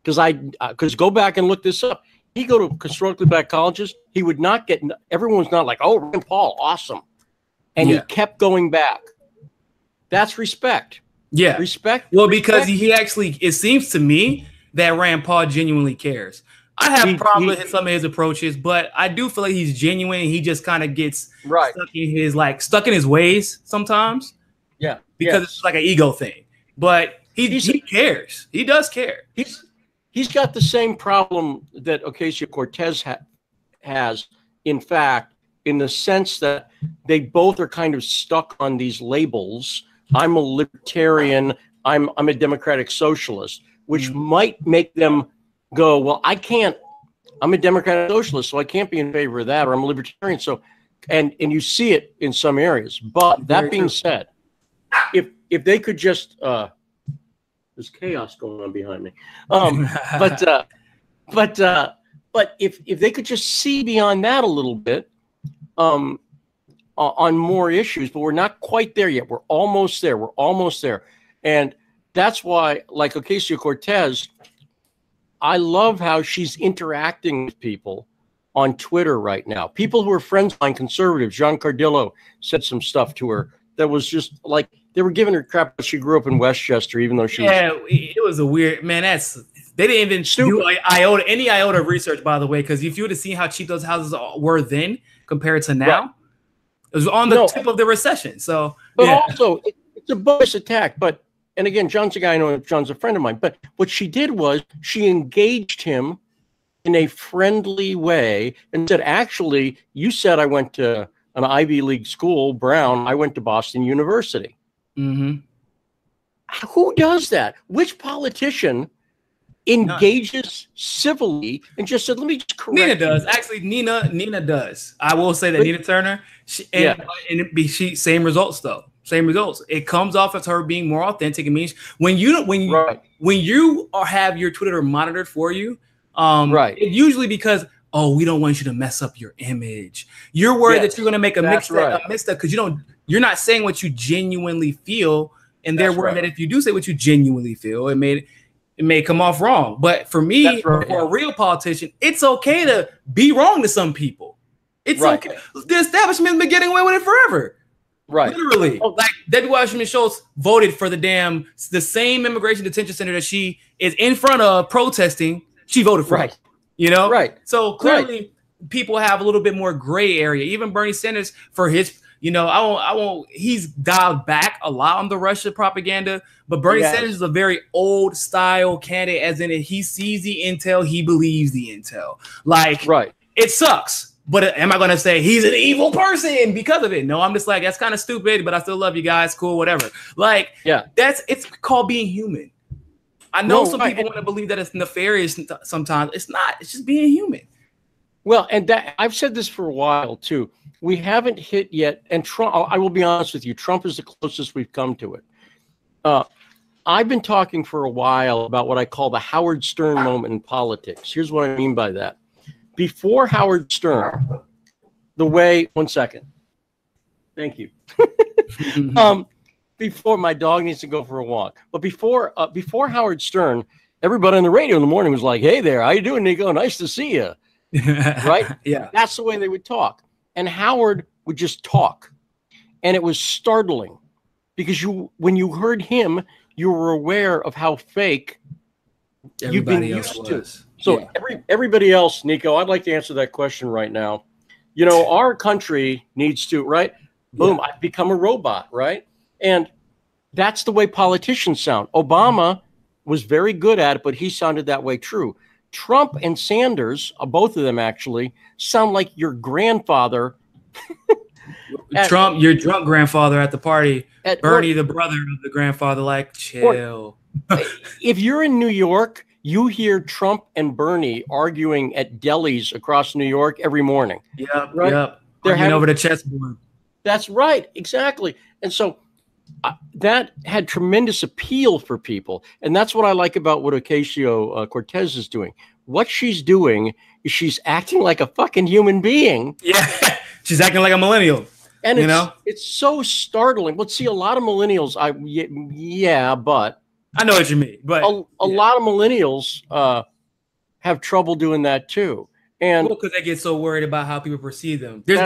Because go back and look this up. He go to historically black colleges, he would not get, everyone's not like, oh, Rand Paul, awesome. And he kept going back. That's respect. Yeah. Respect. Well, because he actually, it seems to me that Rand Paul genuinely cares. I have problems with some of his approaches, but I do feel like he's genuine. He just kind of gets stuck in his ways sometimes. Yeah. Because it's like an ego thing. But he cares. He does care. He's got the same problem that Ocasio-Cortez has, in fact, in the sense that they both are kind of stuck on these labels. I'm a libertarian. I'm a democratic socialist, which might make them go, well, I'm a democratic socialist, so I can't be in favor of that, or I'm a libertarian. So, and you see it in some areas. But that being said, if they could just, there's chaos going on behind me. But if they could just see beyond that a little bit, on more issues, but we're not quite there yet. We're almost there. And that's why, like Ocasio-Cortez, I love how she's interacting with people on Twitter right now. People who are friends of mine, conservatives. John Cardillo said some stuff to her that was just like they were giving her crap. But she grew up in Westchester, even though she it was a weird man. They didn't even do any iota of research, by the way, because if you would have seen how cheap those houses were then compared to now, it was on the tip of the recession. So, but also it's a bogus attack. But and again, John's a guy I know. John's a friend of mine. But what she did was she engaged him in a friendly way and said, actually, you said I went to an Ivy League school, Brown. I went to Boston University. Mm-hmm. Who does that? Which politician engages civilly and just said, let me just correct Nina does. Actually, Nina does. I will say that Nina Turner, same results though. Same results. It comes off as her being more authentic. It means when you have your Twitter monitored for you, it's usually because we don't want you to mess up your image. You're worried that you're going to make a misstep because you're not saying what you genuinely feel, and they're worried that if you do say what you genuinely feel, it may come off wrong. But for me, for a real politician, it's okay to be wrong to some people. It's okay. The establishment's been getting away with it forever. Right. Literally. Like Debbie Wasserman Schultz voted for the same immigration detention center that she is in front of protesting. She voted for it. Right. So clearly people have a little bit more gray area. Even Bernie Sanders for his, he's dialed back a lot on the Russia propaganda, but Bernie Sanders is a very old style candidate, as in he sees the intel, he believes the intel. It sucks. But am I going to say he's an evil person because of it? No, I'm just like, that's kind of stupid, but I still love you guys. Cool, whatever. It's called being human. I know some people want to believe that it's nefarious sometimes. It's not. It's just being human. Well, and I've said this for a while, too. We haven't hit yet. And Trump, I will be honest with you, Trump is the closest we've come to it. I've been talking for a while about what I call the Howard Stern moment in politics. Here's what I mean by that. Before Howard Stern, one second. Thank you. Before my dog needs to go for a walk, but before Howard Stern, everybody on the radio in the morning was like, "Hey there, how you doing, Niko? Nice to see you." Right? Yeah. That's the way they would talk, and Howard would just talk, and it was startling because when you heard him, you were aware of how fake you've been used to. So everybody else, Niko, I'd like to answer that question right now. Our country needs to, right? Boom, I've become a robot, right? And that's the way politicians sound. Obama was very good at it, but he sounded that way true. Trump and Sanders, both of them actually, sound like your grandfather Trump, your drunk grandfather at the party, Bernie, the brother of the grandfather, like, chill. If you're in New York, you hear Trump and Bernie arguing at delis across New York every morning. Yep, right? Yep. They're arguing over the chessboard. That's right, exactly. And so that had tremendous appeal for people. And that's what I like about what Ocasio-Cortez is doing. What she's doing is she's acting like a fucking human being. Yeah, she's acting like a millennial. And it's so startling. Let's see, a lot of millennials, but I know what you mean. But a lot of millennials have trouble doing that too. And because they get so worried about how people perceive them. There's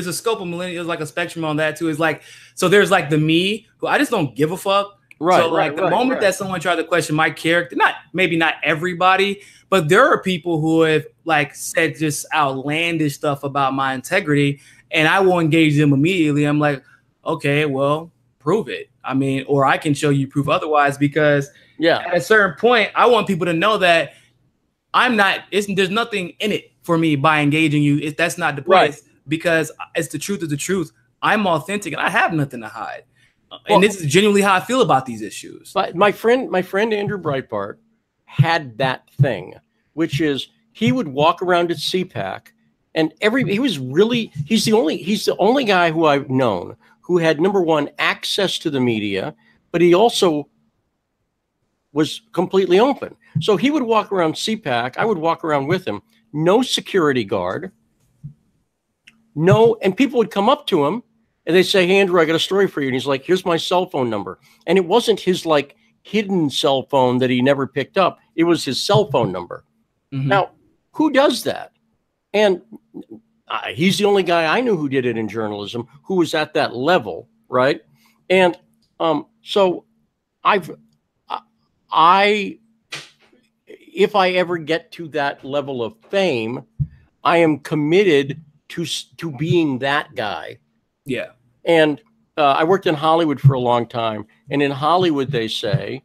a scope of millennials, like a spectrum on that too. It's like, so there's like the me who I just don't give a fuck. Right. So like the moment that someone tried to question my character, maybe not everybody, but there are people who have like said just outlandish stuff about my integrity, and I will engage them immediately. I'm like, okay, well, prove it. I mean, or I can show you proof otherwise, because at a certain point, I want people to know that there's nothing in it for me by engaging you. That's not the place, because it's the truth of the truth. I'm authentic and I have nothing to hide. And this is genuinely how I feel about these issues. But my friend Andrew Breitbart had that thing, which is he would walk around at CPAC, and he's the only guy who I've known who had, number one, access to the media, but he also was completely open. So he would walk around CPAC. I would walk around with him. No security guard. And people would come up to him and they say, "Hey, Andrew, I got a story for you." And he's like, "Here's my cell phone number." And it wasn't his like hidden cell phone that he never picked up. It was his cell phone number. Mm-hmm. Now, who does that? And he's the only guy I knew who did it in journalism, who was at that level, right? And so if I ever get to that level of fame, I am committed to being that guy. Yeah. And I worked in Hollywood for a long time. And in Hollywood, they say,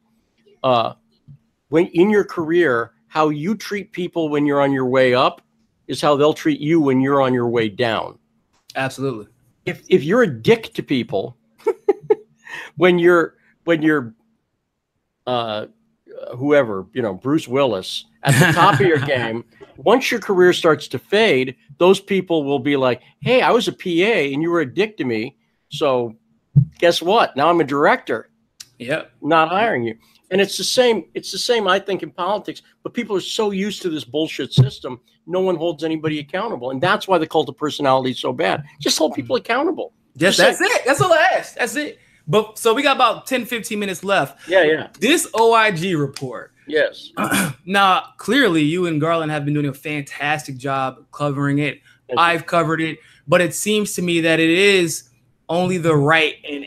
when in your career, how you treat people when you're on your way up is how they'll treat you when you're on your way down. Absolutely. If you're a dick to people, when you're whoever, Bruce Willis at the top of your game, once your career starts to fade, those people will be like, "Hey, I was a PA and you were a dick to me. So guess what? Now I'm a director. Yep. Not hiring you." And it's the same, I think, in politics, but people are so used to this bullshit system, no one holds anybody accountable. And that's why the cult of personality is so bad. Just hold people accountable. That's it. That's all I asked. That's it. But so we got about 10, 15 minutes left. Yeah. This OIG report. Yes. Now, clearly, you and Garland have been doing a fantastic job covering it. I've covered it, but it seems to me that it is only the right and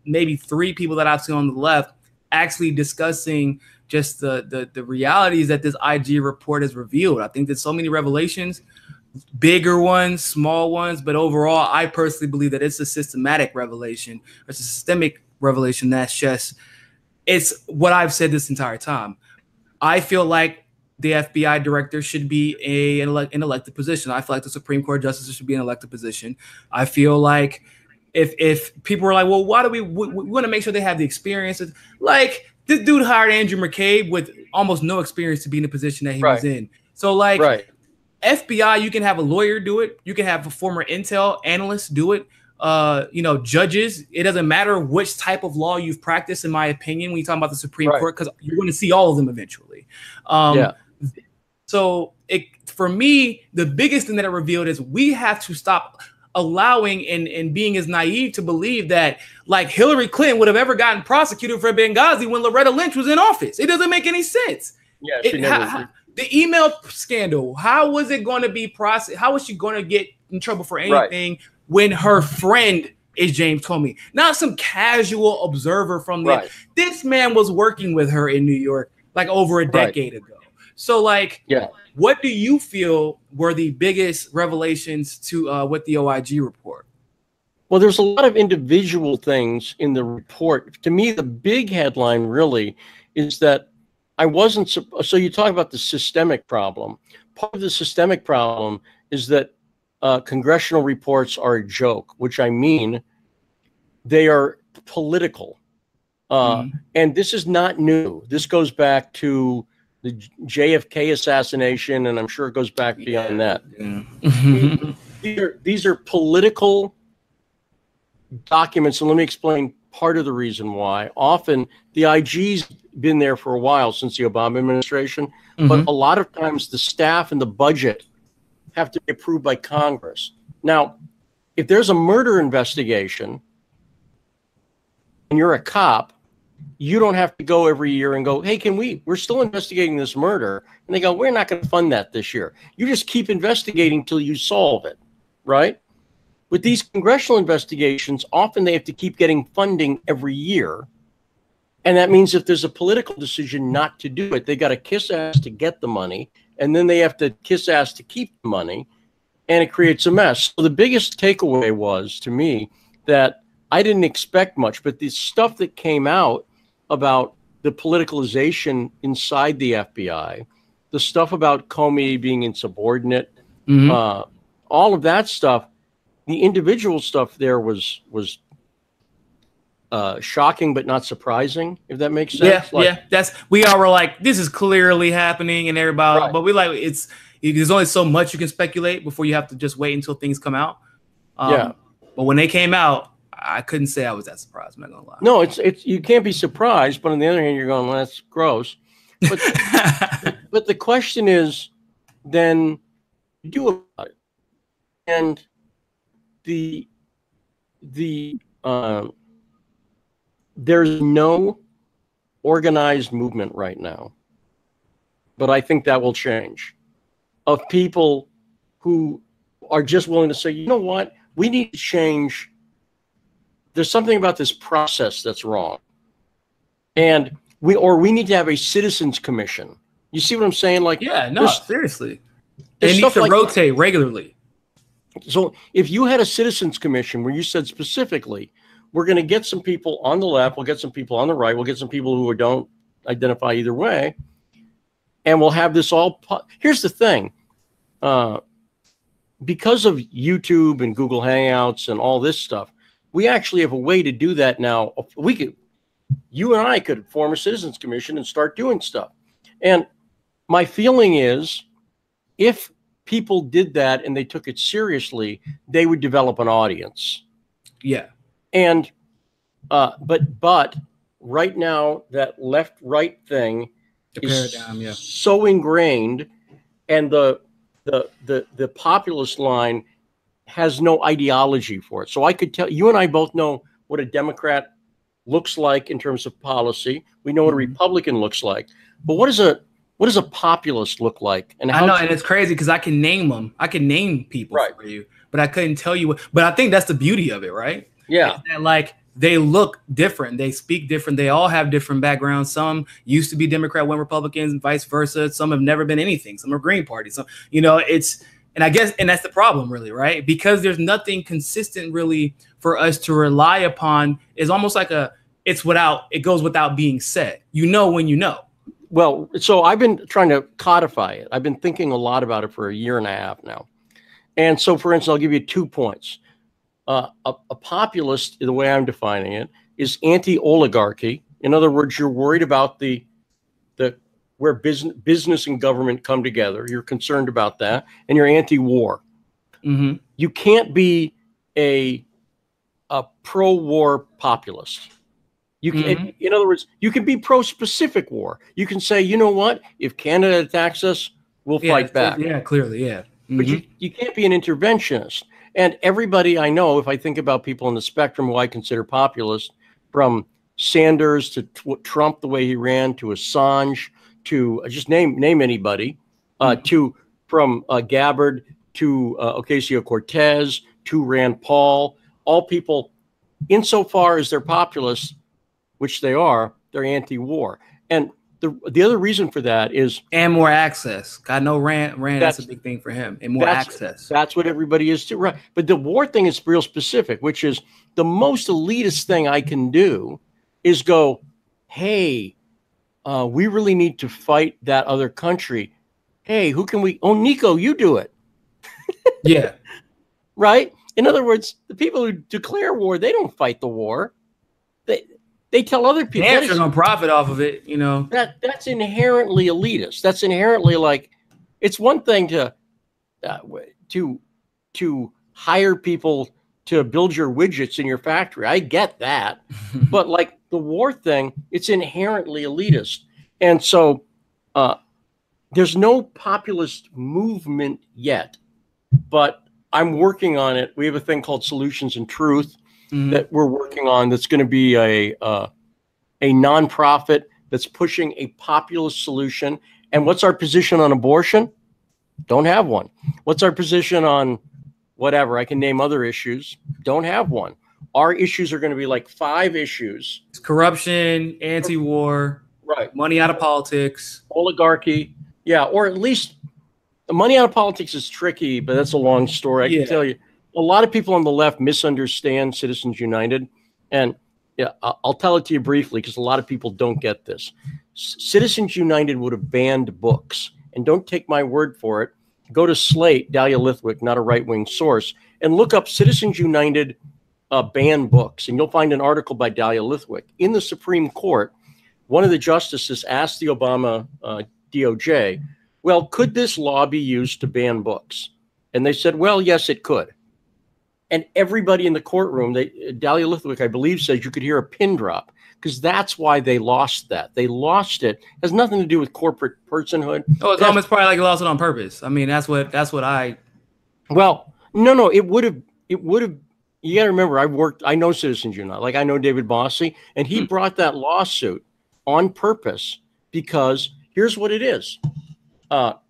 maybe three people that I've seen on the left actually discussing just the realities that this IG report has revealed. I think there's so many revelations, bigger ones, small ones, but overall, I personally believe that it's a systematic revelation. It's a systemic revelation it's what I've said this entire time. I feel like the FBI director should be an elected position. I feel like the Supreme Court justice should be an elected position. I feel like if people are like, well, why do we want to make sure they have the experience? Like, this dude hired Andrew McCabe with almost no experience to be in the position that he was in. So like FBI, you can have a lawyer do it. You can have a former Intel analyst do it. Judges, it doesn't matter which type of law you've practiced, in my opinion, when you talk about the Supreme Court, because you're going to see all of them eventually. So for me, the biggest thing that it revealed is we have to stop allowing and being as naive to believe that like Hillary Clinton would have ever gotten prosecuted for Benghazi when Loretta Lynch was in office. It doesn't make any sense. Yeah, the email scandal, how was it going to be processed? How was she going to get in trouble for anything when her friend is James Comey, not some casual observer from there? This man was working with her in New York like over a decade ago. So like, what do you feel were the biggest revelations to with the OIG report? Well, there's a lot of individual things in the report. To me, the big headline really is that I wasn't. So you talk about the systemic problem. Part of the systemic problem is that congressional reports are a joke, which I mean they are political. And this is not new. This goes back to the JFK assassination, and I'm sure it goes back beyond that. These are political documents, and let me explain part of the reason why. Often the IG's been there for a while since the Obama administration, but a lot of times the staff and the budget have to be approved by Congress. Now, if there's a murder investigation and you're a cop, you don't have to go every year and go, hey, we're still investigating this murder. And they go, we're not going to fund that this year. You just keep investigating till you solve it, right? With these congressional investigations, often they have to keep getting funding every year. And that means if there's a political decision not to do it, they got to kiss ass to get the money. And then they have to kiss ass to keep the money. And it creates a mess. So the biggest takeaway was, to me, that I didn't expect much, but the stuff that came out about the politicalization inside the FBI, the stuff about Comey being insubordinate, all of that stuff, the individual stuff there was shocking but not surprising, if that makes sense. We all were like, this is clearly happening, and everybody, but we like there's only so much you can speculate before you have to just wait until things come out. But when they came out, I couldn't say I was that surprised. I'm not gonna lie. No, it's you can't be surprised, but on the other hand, you're going, well, that's gross. But but the question is, then do about it. And there's no organized movement right now, but I think that will change, of people who are just willing to say, you know what, we need to change. There's something about this process that's wrong. And we need to have a citizens commission. You see what I'm saying? Like, seriously. It needs to rotate regularly. So if you had a citizens commission where you said specifically, we're going to get some people on the left, we'll get some people on the right, we'll get some people who don't identify either way, and we'll have this all. Here's the thing. Because of YouTube and Google Hangouts and all this stuff, we actually have a way to do that now. You and I could form a citizens commission and start doing stuff. And my feeling is, if people did that and they took it seriously, they would develop an audience. Yeah. And but right now that left-right thing is so ingrained, and the populist line has no ideology for it. So I could tell you and I both know what a Democrat looks like in terms of policy. We know what a Republican looks like. But what does a populist look like? And I know, and it's crazy because I can name them. I can name people for you, but I couldn't tell you what. But I think that's the beauty of it, right? Yeah. That, like, they look different. They speak different. They all have different backgrounds. Some used to be Democrat, went Republicans, and vice versa. Some have never been anything. Some are Green Party. So, and I guess, and that's the problem, really, right? Because there's nothing consistent, really, for us to rely upon. It's almost like it goes without being said. You know when you know. Well, so I've been trying to codify it. I've been thinking a lot about it for a year and a half now. And so, for instance, I'll give you 2 points. A populist, the way I'm defining it, is anti-oligarchy. In other words, you're worried about the where business and government come together. You're concerned about that, and you're anti-war. You can't be a pro-war populist. You can, in other words, you can be pro-specific war. You can say, you know what, if Canada attacks us, we'll fight back. Yeah, clearly, yeah. But you can't be an interventionist. And everybody I know, if I think about people on the spectrum who I consider populist, from Sanders to Trump, the way he ran, to Assange, to just name anybody, from Gabbard to Ocasio-Cortez to Rand Paul, all people, insofar as they're populists, which they are, they're anti-war. And the other reason for that is, and more access. I know Rand that's a big thing for him, and more access. That's what everybody is too, right? But the war thing is real specific, which is the most elitist thing I can do is go, hey, we really need to fight that other country. Hey, who can we? Oh, Niko, you do it. Yeah. right? In other words, the people who declare war, they don't fight the war. They tell other people. Damn sure gonna profit off of it, you know. That's inherently elitist. That's inherently like, it's one thing to hire people to build your widgets in your factory. I get that. But like the war thing, it's inherently elitist. And so there's no populist movement yet, but I'm working on it. We have a thing called Solutions and Truth that we're working on. That's going to be a nonprofit that's pushing a populist solution. And what's our position on abortion? Don't have one. What's our position on whatever? I can name other issues. Don't have one. Our issues are going to be like 5 issues. It's corruption, anti-war, right? Money out of politics, oligarchy. Yeah, or at least money out of politics is tricky, but that's a long story. I can tell you, a lot of people on the left misunderstand Citizens United. And yeah, I'll tell it to you briefly because a lot of people don't get this. Citizens United would have banned books. And don't take my word for it. Go to Slate, Dahlia Lithwick, not a right-wing source, and look up Citizens United ban books. And you'll find an article by Dahlia Lithwick. In the Supreme Court, one of the justices asked the Obama DOJ, well, could this law be used to ban books? And they said, well, yes, it could. And everybody in the courtroom, Dahlia Lithwick, I believe, says you could hear a pin drop because that's why they lost that. They lost it. It has nothing to do with corporate personhood. Oh, it's almost probably like they lost it on purpose. I mean, that's what I. Well, no, it would have. You got to remember, I know Citizens United. Like I know David Bossie, and he brought that lawsuit on purpose because here's what it is. Are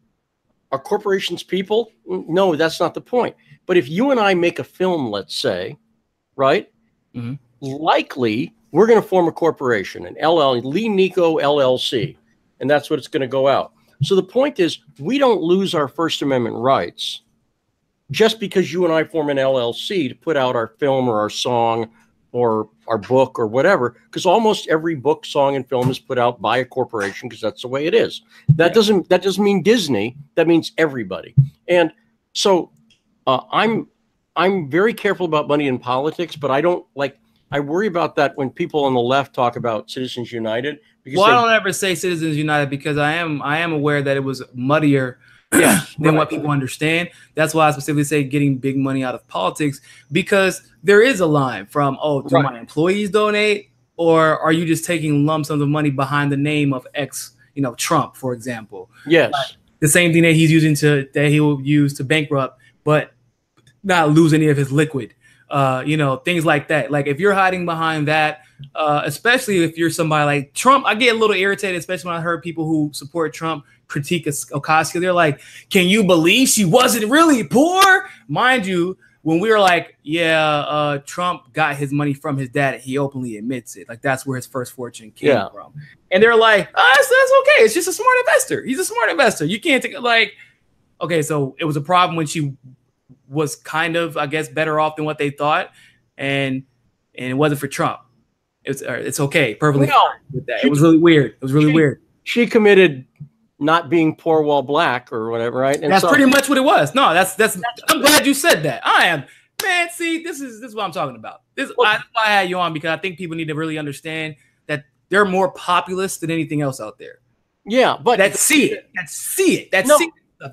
corporations people? No, that's not the point. But if you and I make a film, let's say, right, likely we're going to form a corporation, an Lee Niko LLC, and that's what it's going to go out. So the point is, we don't lose our First Amendment rights just because you and I form an LLC to put out our film or our song or our book or whatever, because almost every book, song, and film is put out by a corporation because that's the way it is. That doesn't mean Disney. That means everybody. And so I'm very careful about money in politics, but I worry about that when people on the left talk about Citizens United. Because I don't ever say Citizens United because I am aware that it was muddier than what people understand. That's why I specifically say getting big money out of politics, because there is a line from, do my employees donate, or are you just taking lump sums of money behind the name of X, Trump, for example? Yes. The same thing that he's using that he will use to bankrupt, but not lose any of his liquid. Things like that. Like if you're hiding behind that, especially if you're somebody like Trump, I get a little irritated, especially when I heard people who support Trump critique Ocasio. They're like, can you believe she wasn't really poor? Mind you, when we were like, Trump got his money from his dad, he openly admits it. Like that's where his first fortune came from. And they're like, that's okay. It's just a smart investor. He's a smart investor. You can't take it okay, so it was a problem when she was kind of, I guess, better off than what they thought, and it wasn't for Trump. It's okay, perfectly fine with that. It was really weird. It was really weird. She committed not being poor while black or whatever, right? And that's pretty much what it was. No, that's. I'm glad you said that. I am, man. See, this is what I'm talking about. That's why I had you on, because I think people need to really understand that they're more populist than anything else out there. Yeah, but that see it stuff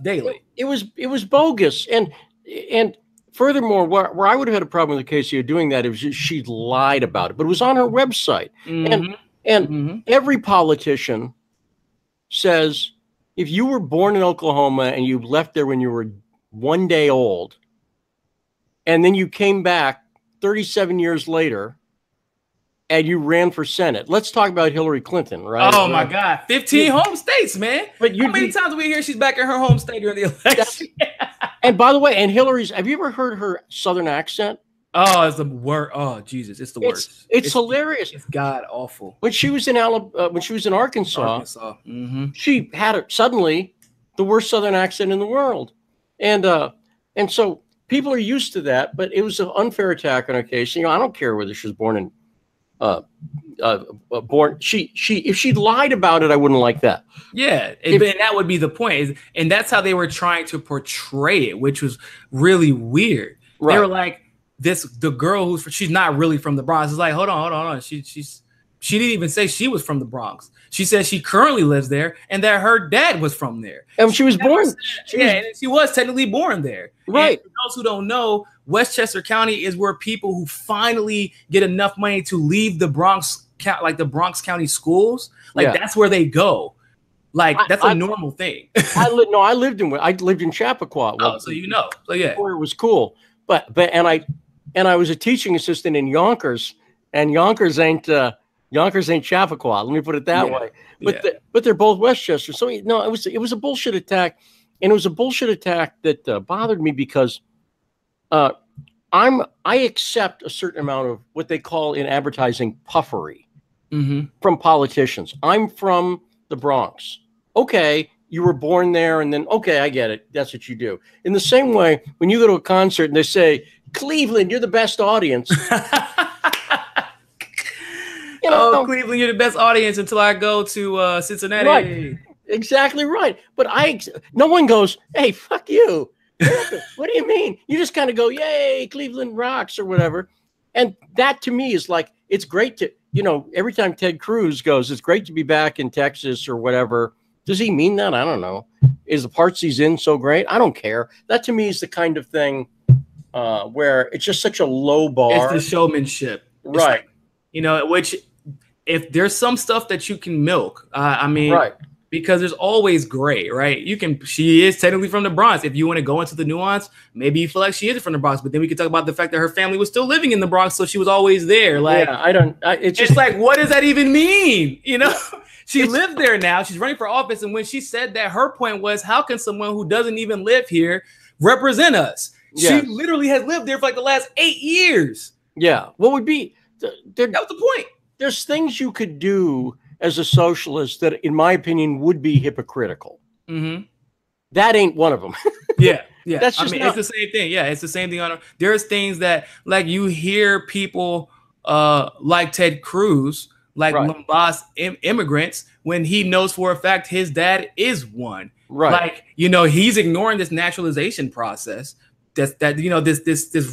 daily. It was bogus. And furthermore, where I would have had a problem with Ocasio doing that is she lied about it, but it was on her website. And every politician says, if you were born in Oklahoma and you left there when you were 1 day old, and then you came back 37 years later and you ran for Senate. Let's talk about Hillary Clinton, right? Oh my God, 15 home states, man. But how many times do we hear she's back in her home state during the election? And by the way, have you ever heard her Southern accent? Oh, it's the worst. Oh, Jesus, it's the worst. It's hilarious. It's god awful. When she was in Arkansas, she had suddenly the worst Southern accent in the world, and so people are used to that. But it was an unfair attack on her case. I don't care whether she was born in. If she lied about it, I wouldn't like that. Yeah, and that would be the point, and that's how they were trying to portray it, which was really weird. They were like, the girl she's not really from the Bronx. It's like, hold on. She didn't even say she was from the Bronx. She said she currently lives there and that her dad was from there. And she was born. And she was technically born there. Right. And for those who don't know, Westchester County is where people who finally get enough money to leave the Bronx, like the Bronx County schools, like that's where they go. Like that's a normal thing. I lived in Chappaqua. Oh, so you know. So yeah. It was cool. But I was a teaching assistant in Yonkers, and Yonkers ain't Chappaqua. Let me put it that way. But they're both Westchester. So no, it was a bullshit attack, and it was a bullshit attack that bothered me because I accept a certain amount of what they call in advertising puffery from politicians. I'm from the Bronx. Okay, you were born there, and then okay, I get it. That's what you do. In the same way, when you go to a concert and they say, Cleveland, you're the best audience. Cleveland, you're the best audience until I go to Cincinnati. Right. Exactly right. But no one goes, hey, fuck you. What do you mean? You just kind of go, yay, Cleveland rocks or whatever. And that to me is like, it's great to, every time Ted Cruz goes, it's great to be back in Texas or whatever. Does he mean that? I don't know. Is the parts he's in so great? I don't care. That to me is the kind of thing where it's just such a low bar. It's the showmanship. Right. Like, which if there's some stuff that you can milk, right. Because there's always gray, right? She is technically from the Bronx. If you want to go into the nuance, maybe you feel like she isn't from the Bronx, but then we can talk about the fact that her family was still living in the Bronx, so she was always there. Like, it's like, what does that even mean? She lived there now. She's running for office, and when she said that, her point was, how can someone who doesn't even live here represent us? Yes. She literally has lived there for like the last 8 years. Yeah. What would be that was the point. There's things you could do as a socialist that, in my opinion, would be hypocritical. Mm-hmm. That ain't one of them. Yeah. That's just it's the same thing. Yeah, it's the same thing. There's things that, like, you hear people like Ted Cruz, like Mombas immigrants, when he knows for a fact his dad is one. Right. Like, he's ignoring this naturalization process. This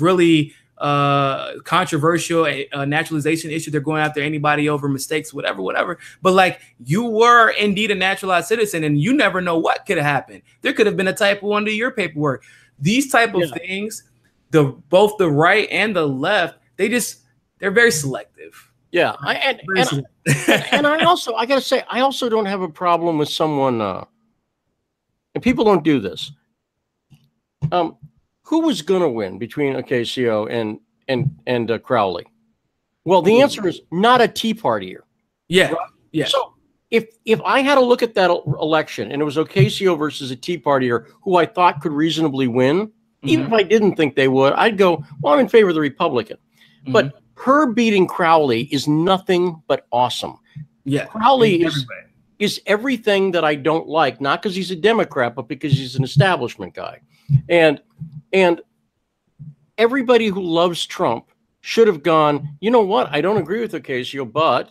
really controversial naturalization issue. They're going after anybody over mistakes, whatever. But like, you were indeed a naturalized citizen, and you never know what could have happened. There could have been a typo under your paperwork. These type of things, both the right and the left, they're very selective. Yeah, and I gotta say, I also don't have a problem with someone. And people don't do this. Who was going to win between Ocasio and Crowley? Well, the answer is not a Tea Partier. Yeah. Right? Yeah. So if I had to look at that election and it was Ocasio versus a Tea Partier who I thought could reasonably win, even if I didn't think they would, I'd go, well, I'm in favor of the Republican. But her beating Crowley is nothing but awesome. Yeah. Crowley is everything that I don't like, not because he's a Democrat, but because he's an establishment guy. And everybody who loves Trump should have gone, you know what? I don't agree with Ocasio, but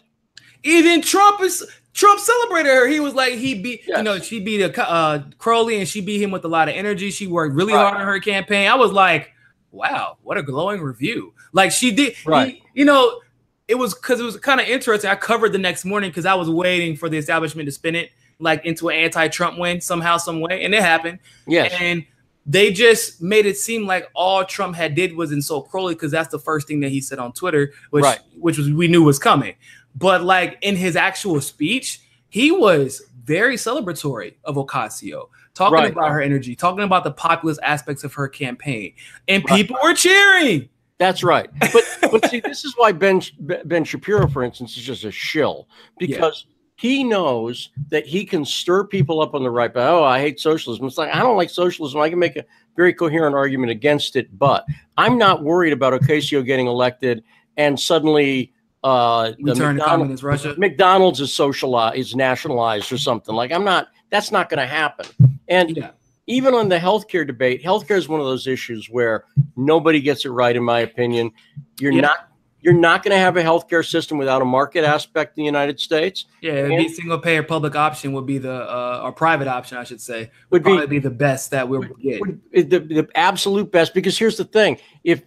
even Trump celebrated her. He was like, he beat, she beat Crowley, and she beat him with a lot of energy. She worked really hard on her campaign. I was like, wow, what a glowing review. Like, she did, right. It was kind of interesting. I covered the next morning because I was waiting for the establishment to spin it like into an anti-Trump win somehow, some way. And it happened. Yes. And they just made it seem like all Trump did was insult Crowley, because that's the first thing that he said on Twitter, which we knew was coming. But like, in his actual speech, he was very celebratory of Ocasio, talking about her energy, talking about the populist aspects of her campaign, and people were cheering. That's right. But see, this is why Ben Shapiro, for instance, is just a shill, because he knows that he can stir people up on the right. But, I hate socialism. It's like, I don't like socialism. I can make a very coherent argument against it, but I'm not worried about Ocasio getting elected and suddenly return to communist Russia. McDonald's is nationalized or something. Like, that's not going to happen. And even on the healthcare debate, healthcare is one of those issues where nobody gets it right, in my opinion. You're You're not going to have a healthcare system without a market aspect in the United States. Yeah, it'd be single payer public option would be the or private option, I should say, would probably be the best that we'll get. The absolute best, because here's the thing: if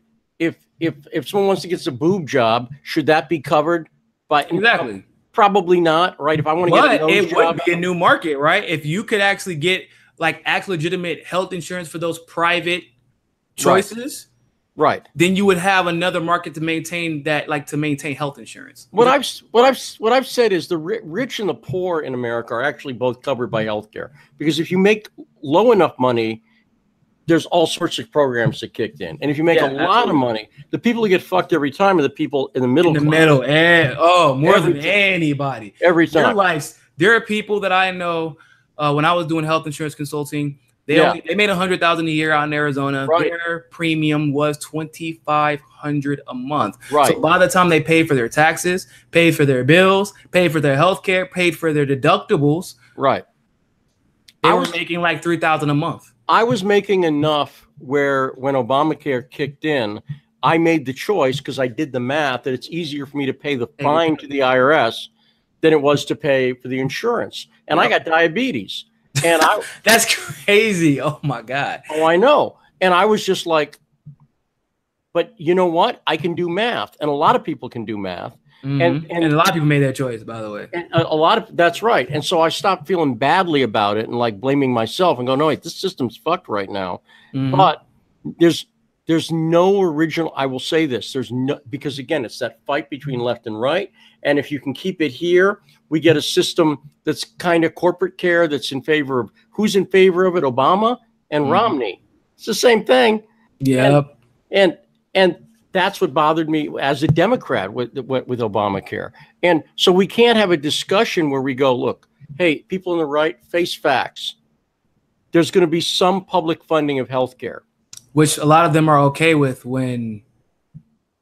someone wants to get a boob job, should that be covered by? Exactly. Probably not, right? If I want to get a nose it job, would be a new market, right? If you could actually get like legitimate health insurance for those private choices. Right. Then you would have another market to maintain that, like to maintain health insurance. What I've said is the rich and the poor in America are actually both covered by healthcare, because if you make low enough money, there's all sorts of programs that kicked in, and if you make a lot of money, the people who get fucked every time are the people in the middle. And more than anybody. Every time. There are people that I know. When I was doing health insurance consulting. They made $100,000 a year out in Arizona. Right. Their premium was $2,500 a month. Right. So by the time they paid for their taxes, paid for their bills, paid for their health care, paid for their deductibles, right, they were making like $3,000 a month. I was making enough where when Obamacare kicked in, I made the choice, because I did the math, that it's easier for me to pay the fine to the IRS than it was to pay for the insurance. And I got diabetes. And that's crazy. Oh my God. Oh, I know. And I was just like, but you know what? I can do math, and a lot of people can do math. And a lot of people made that choice, by the way. And that's right. And so I stopped feeling badly about it and like blaming myself and go, no, wait, this system's fucked right now. But there's no original. I will say this. There's no, because again, it's that fight between left and right. And if you can keep it here, we get a system that's kind of corporate care, that's in favor of, who's in favor of it? Obama and Romney. It's the same thing. Yeah. And that's what bothered me as a Democrat with Obamacare. And so we can't have a discussion where we go, look, hey, people on the right, face facts. There's going to be some public funding of healthcare, which a lot of them are okay with when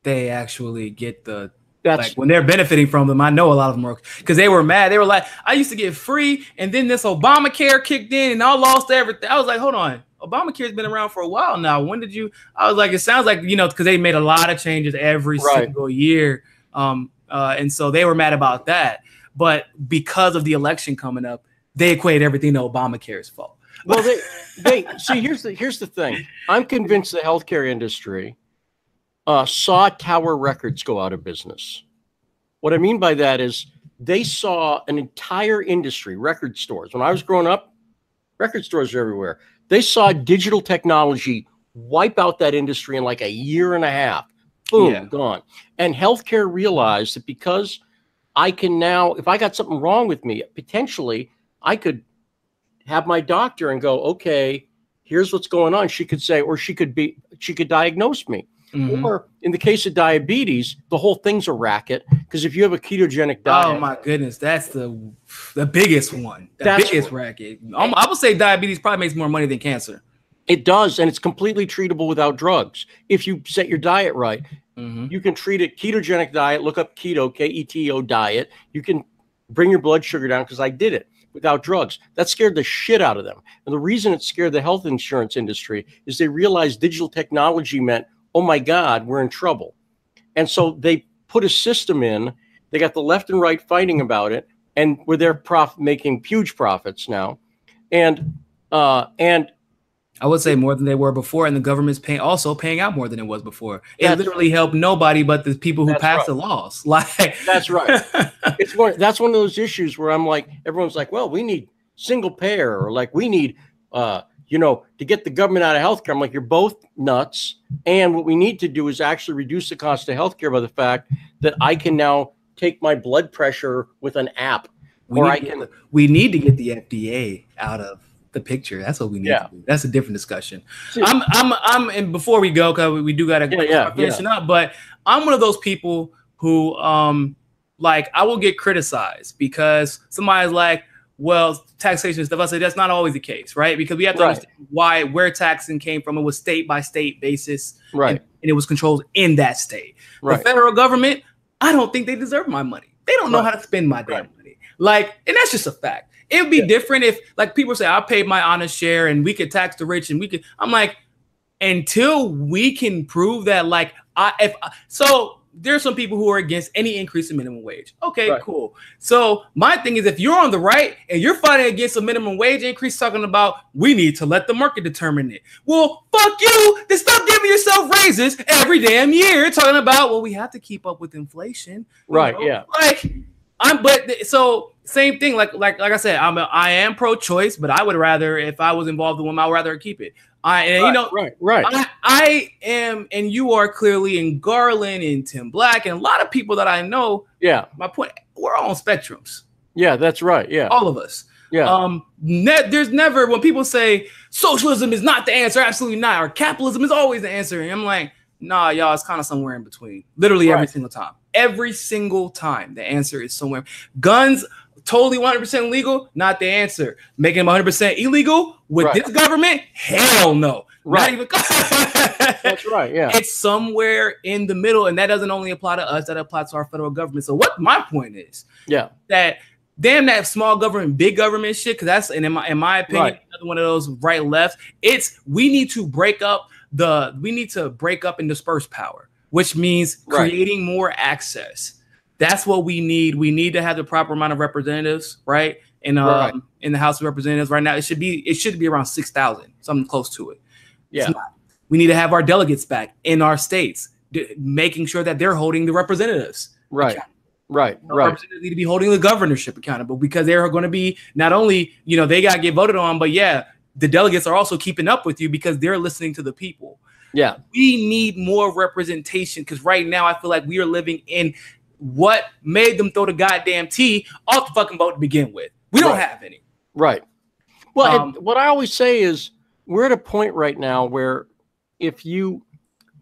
they actually get the. Like when they're benefiting from them. I know a lot of them are, because they were mad. They were like, I used to get free, and then this Obamacare kicked in, and I lost everything. I was like, hold on, Obamacare's been around for a while now. When did you? I was like, it sounds like, because they made a lot of changes every single year, and so they were mad about that. But because of the election coming up, they equated everything to Obamacare's fault. Well, they see. Here's the thing. I'm convinced the healthcare industry saw Tower Records go out of business. What I mean by that is they saw an entire industry, record stores. When I was growing up, record stores are everywhere. They saw digital technology wipe out that industry in like a year and a half. Boom, gone. And healthcare realized that because I can now, if I got something wrong with me, potentially I could have my doctor and go, okay, here's what's going on. She could say, or she could diagnose me. Or in the case of diabetes, the whole thing's a racket, because if you have a ketogenic diet. Oh my goodness, that's the biggest one. The biggest racket. I would say diabetes probably makes more money than cancer. It does, and it's completely treatable without drugs. If you set your diet right, you can treat it. Ketogenic diet, look up keto, K-E-T-O diet. You can bring your blood sugar down, because I did it without drugs. That scared the shit out of them. And the reason it scared the health insurance industry is they realized digital technology meant, oh my God, we're in trouble. And so they put a system in. They got the left and right fighting about it, and they're making huge profits now. And I would say more than they were before, and the government's also paying out more than it was before. It literally helped nobody but the people who passed the laws. Like that's right. That's one of those issues where I'm like, everyone's like, well, we need single payer, or like we need to get the government out of healthcare. I'm like, you're both nuts. And what we need to do is actually reduce the cost of healthcare by the fact that I can now take my blood pressure with an app. We need to get the FDA out of the picture. That's what we need to do. That's a different discussion. And before we go, because we do got to finishing up, but I'm one of those people who like I will get criticized because somebody's like, well, taxation and stuff. I say that's not always the case, right? Because we have to understand where taxing came from. It was state by state basis, right? And it was controlled in that state. Right. The federal government, I don't think they deserve my money. They don't know how to spend my damn money. Like, and that's just a fact. It would be different if, like, people say, I paid my honest share and we could tax the rich and we could. I'm like, until we can prove that, like, so there's some people who are against any increase in minimum wage. Okay, Right. cool. So my thing is, if you're on the right and you're fighting against a minimum wage increase, talking about we need to let the market determine it. Well, fuck you. Then stop giving yourself raises every damn year. Talking about, well, we have to keep up with inflation. Right. Yeah. So same thing. Like I said, I am pro-choice, but I would rather, if I was involved in women, I would rather keep it. Right. I am, and you are clearly in Garland and Tim Black and a lot of people that I know. Yeah. My point, we're all on spectrums. Yeah, that's right. Yeah. All of us. Yeah. There's never, when people say socialism is not the answer, absolutely not, or capitalism is always the answer. And I'm like, nah, y'all, it's kind of somewhere in between. Literally every single time. Every single time, the answer is somewhere. Guns, totally 100% legal, not the answer. Making them 100% illegal with this government? Hell no. Right. Not even. That's right. Yeah. It's somewhere in the middle, and that doesn't only apply to us, that applies to our federal government. So what my point is, that damn that small government, big government shit, because that's, and in my opinion, another one of those right left. It's we need to break up and disperse power, which means creating more access. That's what we need. We need to have the proper amount of representatives, right? In the House of Representatives right now, it should be around 6,000, something close to it. Yeah. We need to have our delegates back in our states, making sure that they're holding the representatives. Right. Representatives need to be holding the governorship accountable, because they're going to be not only, they got to get voted on, but the delegates are also keeping up with you because they're listening to the people. Yeah. We need more representation, because right now I feel like we are living in what made them throw the goddamn T off the fucking boat to begin with. We don't have any. Right. Well, what I always say is we're at a point right now where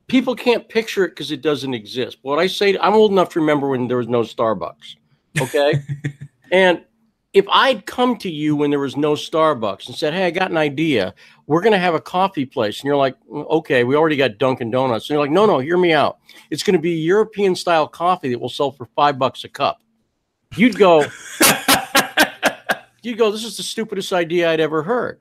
people can't picture it because it doesn't exist. What I say, I'm old enough to remember when there was no Starbucks. Okay. And if I'd come to you when there was no Starbucks and said, hey, I got an idea, we're going to have a coffee place. And you're like, okay, we already got Dunkin' Donuts. And you're like, no, hear me out. It's going to be European style coffee that will sell for $5 a cup. You'd go, this is the stupidest idea I'd ever heard.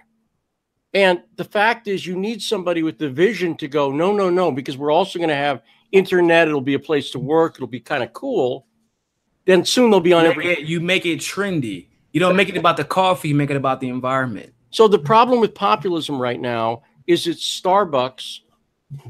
And the fact is, you need somebody with the vision to go, no, because we're also going to have internet. It'll be a place to work. It'll be kind of cool. Then soon they'll be on You make it trendy. You don't make it about the coffee. You make it about the environment. So the problem with populism right now is it's Starbucks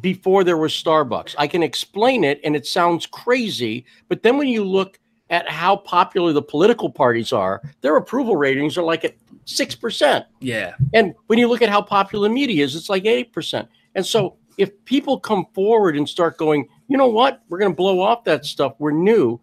before there was Starbucks. I can explain it, and it sounds crazy. But then when you look at how popular the political parties are, their approval ratings are like at 6%. Yeah. And when you look at how popular media is, it's like 8%. And so if people come forward and start going, you know what, we're going to blow off that stuff, we're new,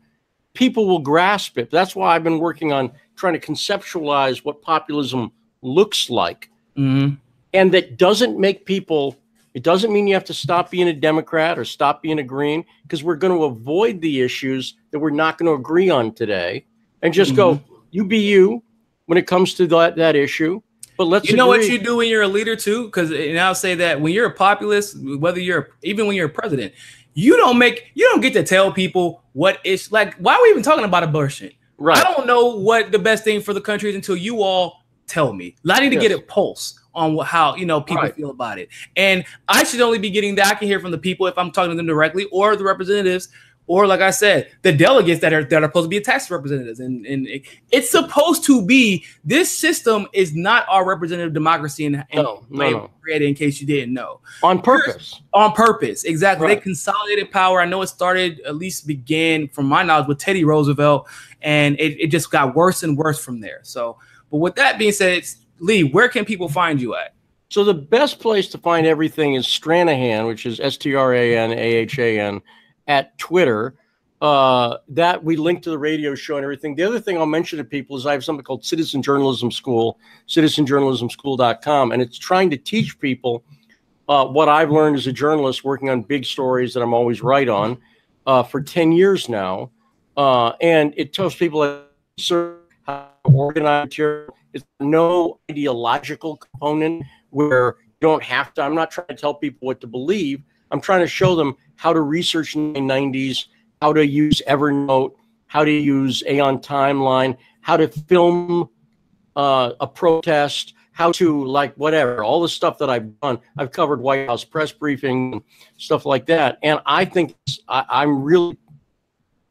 people will grasp it. That's why I've been working on trying to conceptualize what populism looks like. Mm-hmm. And that doesn't make people, it doesn't mean you have to stop being a Democrat or stop being a Green, because we're going to avoid the issues that we're not going to agree on today and just go, you be you when it comes to that issue. But let's know what you do when you're a leader too, because I'll say that when you're a populist, when you're a president, you don't get to tell people what it's like. Why are we even talking about abortion? Right. I don't know what the best thing for the country is until you all tell me. I need to get a pulse on how people feel about it. And I should only be getting that. I can hear from the people if I'm talking to them directly, or the representatives, or like I said, the delegates that are supposed to be attached to representatives. And it's supposed to be, this system is not our representative democracy No. created, in case you didn't know. On purpose. On purpose, exactly. Right. They consolidated power. I know it started, at least began from my knowledge, with Teddy Roosevelt, and it just got worse and worse from there. So, but with that being said, Lee, where can people find you at? So the best place to find everything is Stranahan, which is STRANAHAN, at Twitter. That we link to the radio show and everything. The other thing I'll mention to people is I have something called Citizen Journalism School, citizenjournalismschool.com, and it's trying to teach people what I've learned as a journalist working on big stories that I'm always right on for 10 years now. And it tells people how to organize material. It's no ideological component where you don't have to. I'm not trying to tell people what to believe. I'm trying to show them how to research in the 90s, how to use Evernote, how to use Aeon Timeline, how to film a protest, how to whatever, all the stuff that I've done. I've covered White House press briefing, stuff like that. And I think I'm really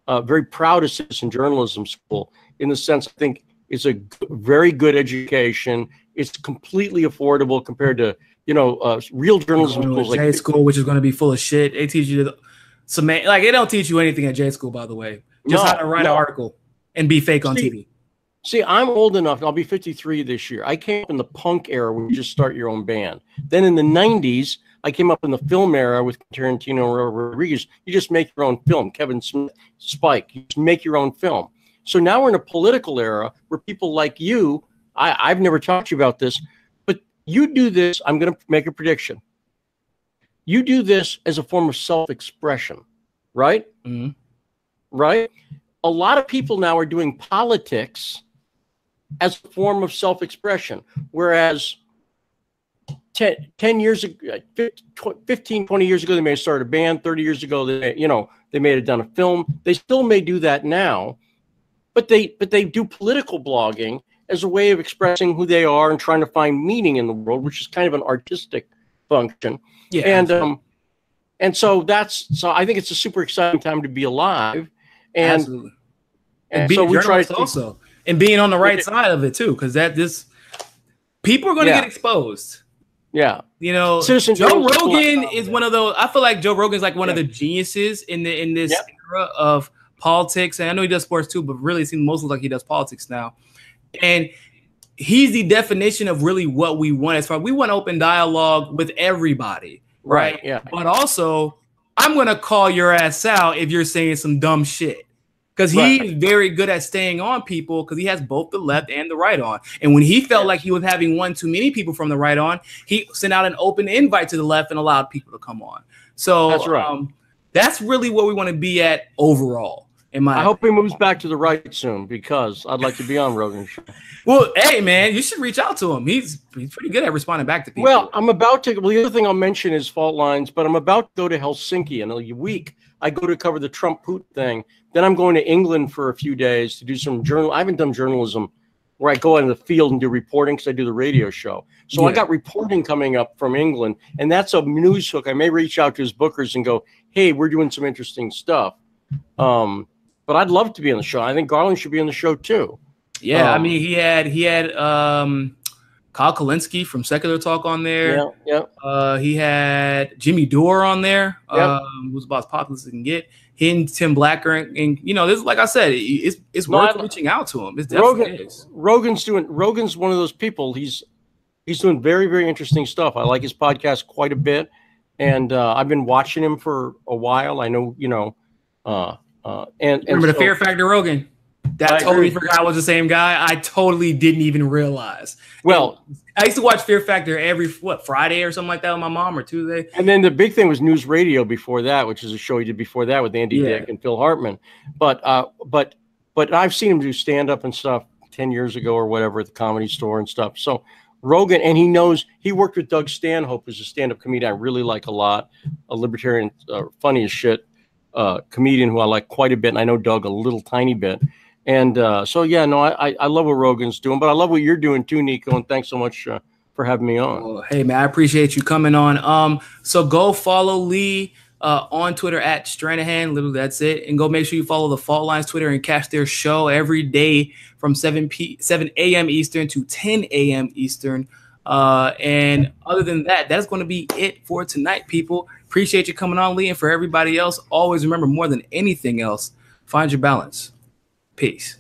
very proud of Citizen Journalism School in the sense I think it's a very good education. It's completely affordable compared to real journalism schools like J School, which is going to be full of shit. They teach you some like they don't teach you anything at J School, by the way. Just how to write an article and be fake on TV. See, I'm old enough. I'll be 53 this year. I came up in the punk era where you just start your own band. Then in the 90s, I came up in the film era with Tarantino and Rodriguez. You just make your own film. Kevin Smith, Spike. You just make your own film. So now we're in a political era where people like you, I've never talked to you about this, but you do this. I'm going to make a prediction. You do this as a form of self-expression, right? Mm-hmm. Right? A lot of people now are doing politics as a form of self-expression, whereas 10 years ago, 15, 20 years ago, they may have started a band. 30 years ago, they may have done a film. They still may do that now, but they do political blogging as a way of expressing who they are and trying to find meaning in the world, which is kind of an artistic function. Yeah, and so I think it's a super exciting time to be alive. And, absolutely. And being so a journalist also, and being on the right side of it too, because people are going to get exposed. Yeah, Joe Rogan is one of those. I feel like Joe Rogan is like one of the geniuses in this era of politics, and I know he does sports too, but really it seems mostly like he does politics now. And he's the definition of really what we want. As far as we want open dialogue with everybody, right? Yeah. But also, I'm gonna call your ass out if you're saying some dumb shit. Because he's very good at staying on people because he has both the left and the right on. And when he felt like he was having one too many people from the right on, he sent out an open invite to the left and allowed people to come on. So that's right. That's really where we want to be at overall. I hope he moves back to the right soon because I'd like to be on Rogan's show. Well, hey, man, you should reach out to him. He's pretty good at responding back to people. Well, the other thing I'll mention is fault lines, but I'm about to go to Helsinki in a week. I go to cover the Trump-Putin thing. Then I'm going to England for a few days to do some I haven't done journalism where I go out in the field and do reporting because I do the radio show. So I got reporting coming up from England, and that's a news hook. I may reach out to his bookers and go, hey, we're doing some interesting stuff. But I'd love to be on the show. I think Garland should be on the show too. Yeah, I mean, he had Kyle Kalinske from Secular Talk on there. Yeah. He had Jimmy Dore on there, who's about as populist as he can get. He and Tim Blacker, and this, like I said, it's worth reaching out to him. It definitely is. Rogan's one of those people. He's doing very, very interesting stuff. I like his podcast quite a bit, and I've been watching him for a while. I know, remember the Fear Factor Rogan? That I totally forgot I was the same guy. I totally didn't even realize. Well, I used to watch Fear Factor every Friday or something like that with my mom, or Tuesday. And then the big thing was News Radio before that, which is a show he did before that with Andy Dick and Phil Hartman. But I've seen him do stand up and stuff 10 years ago or whatever at the Comedy Store and stuff. So Rogan, and he worked with Doug Stanhope, who's a stand up comedian I really like a lot, a libertarian, funny as shit comedian who I like quite a bit, and I know Doug a little tiny bit. And I love what Rogan's doing, but I love what you're doing too, Niko, and thanks so much for having me on. Oh, hey, man, I appreciate you coming on. So go follow Lee on Twitter at Stranahan. Literally, that's it. And go make sure you follow the Fault Lines Twitter and catch their show every day from 7 a.m. Eastern to 10 a.m. Eastern. And other than that, that's going to be it for tonight, people. Appreciate you coming on, Lee. And for everybody else, always remember, more than anything else, find your balance. Peace.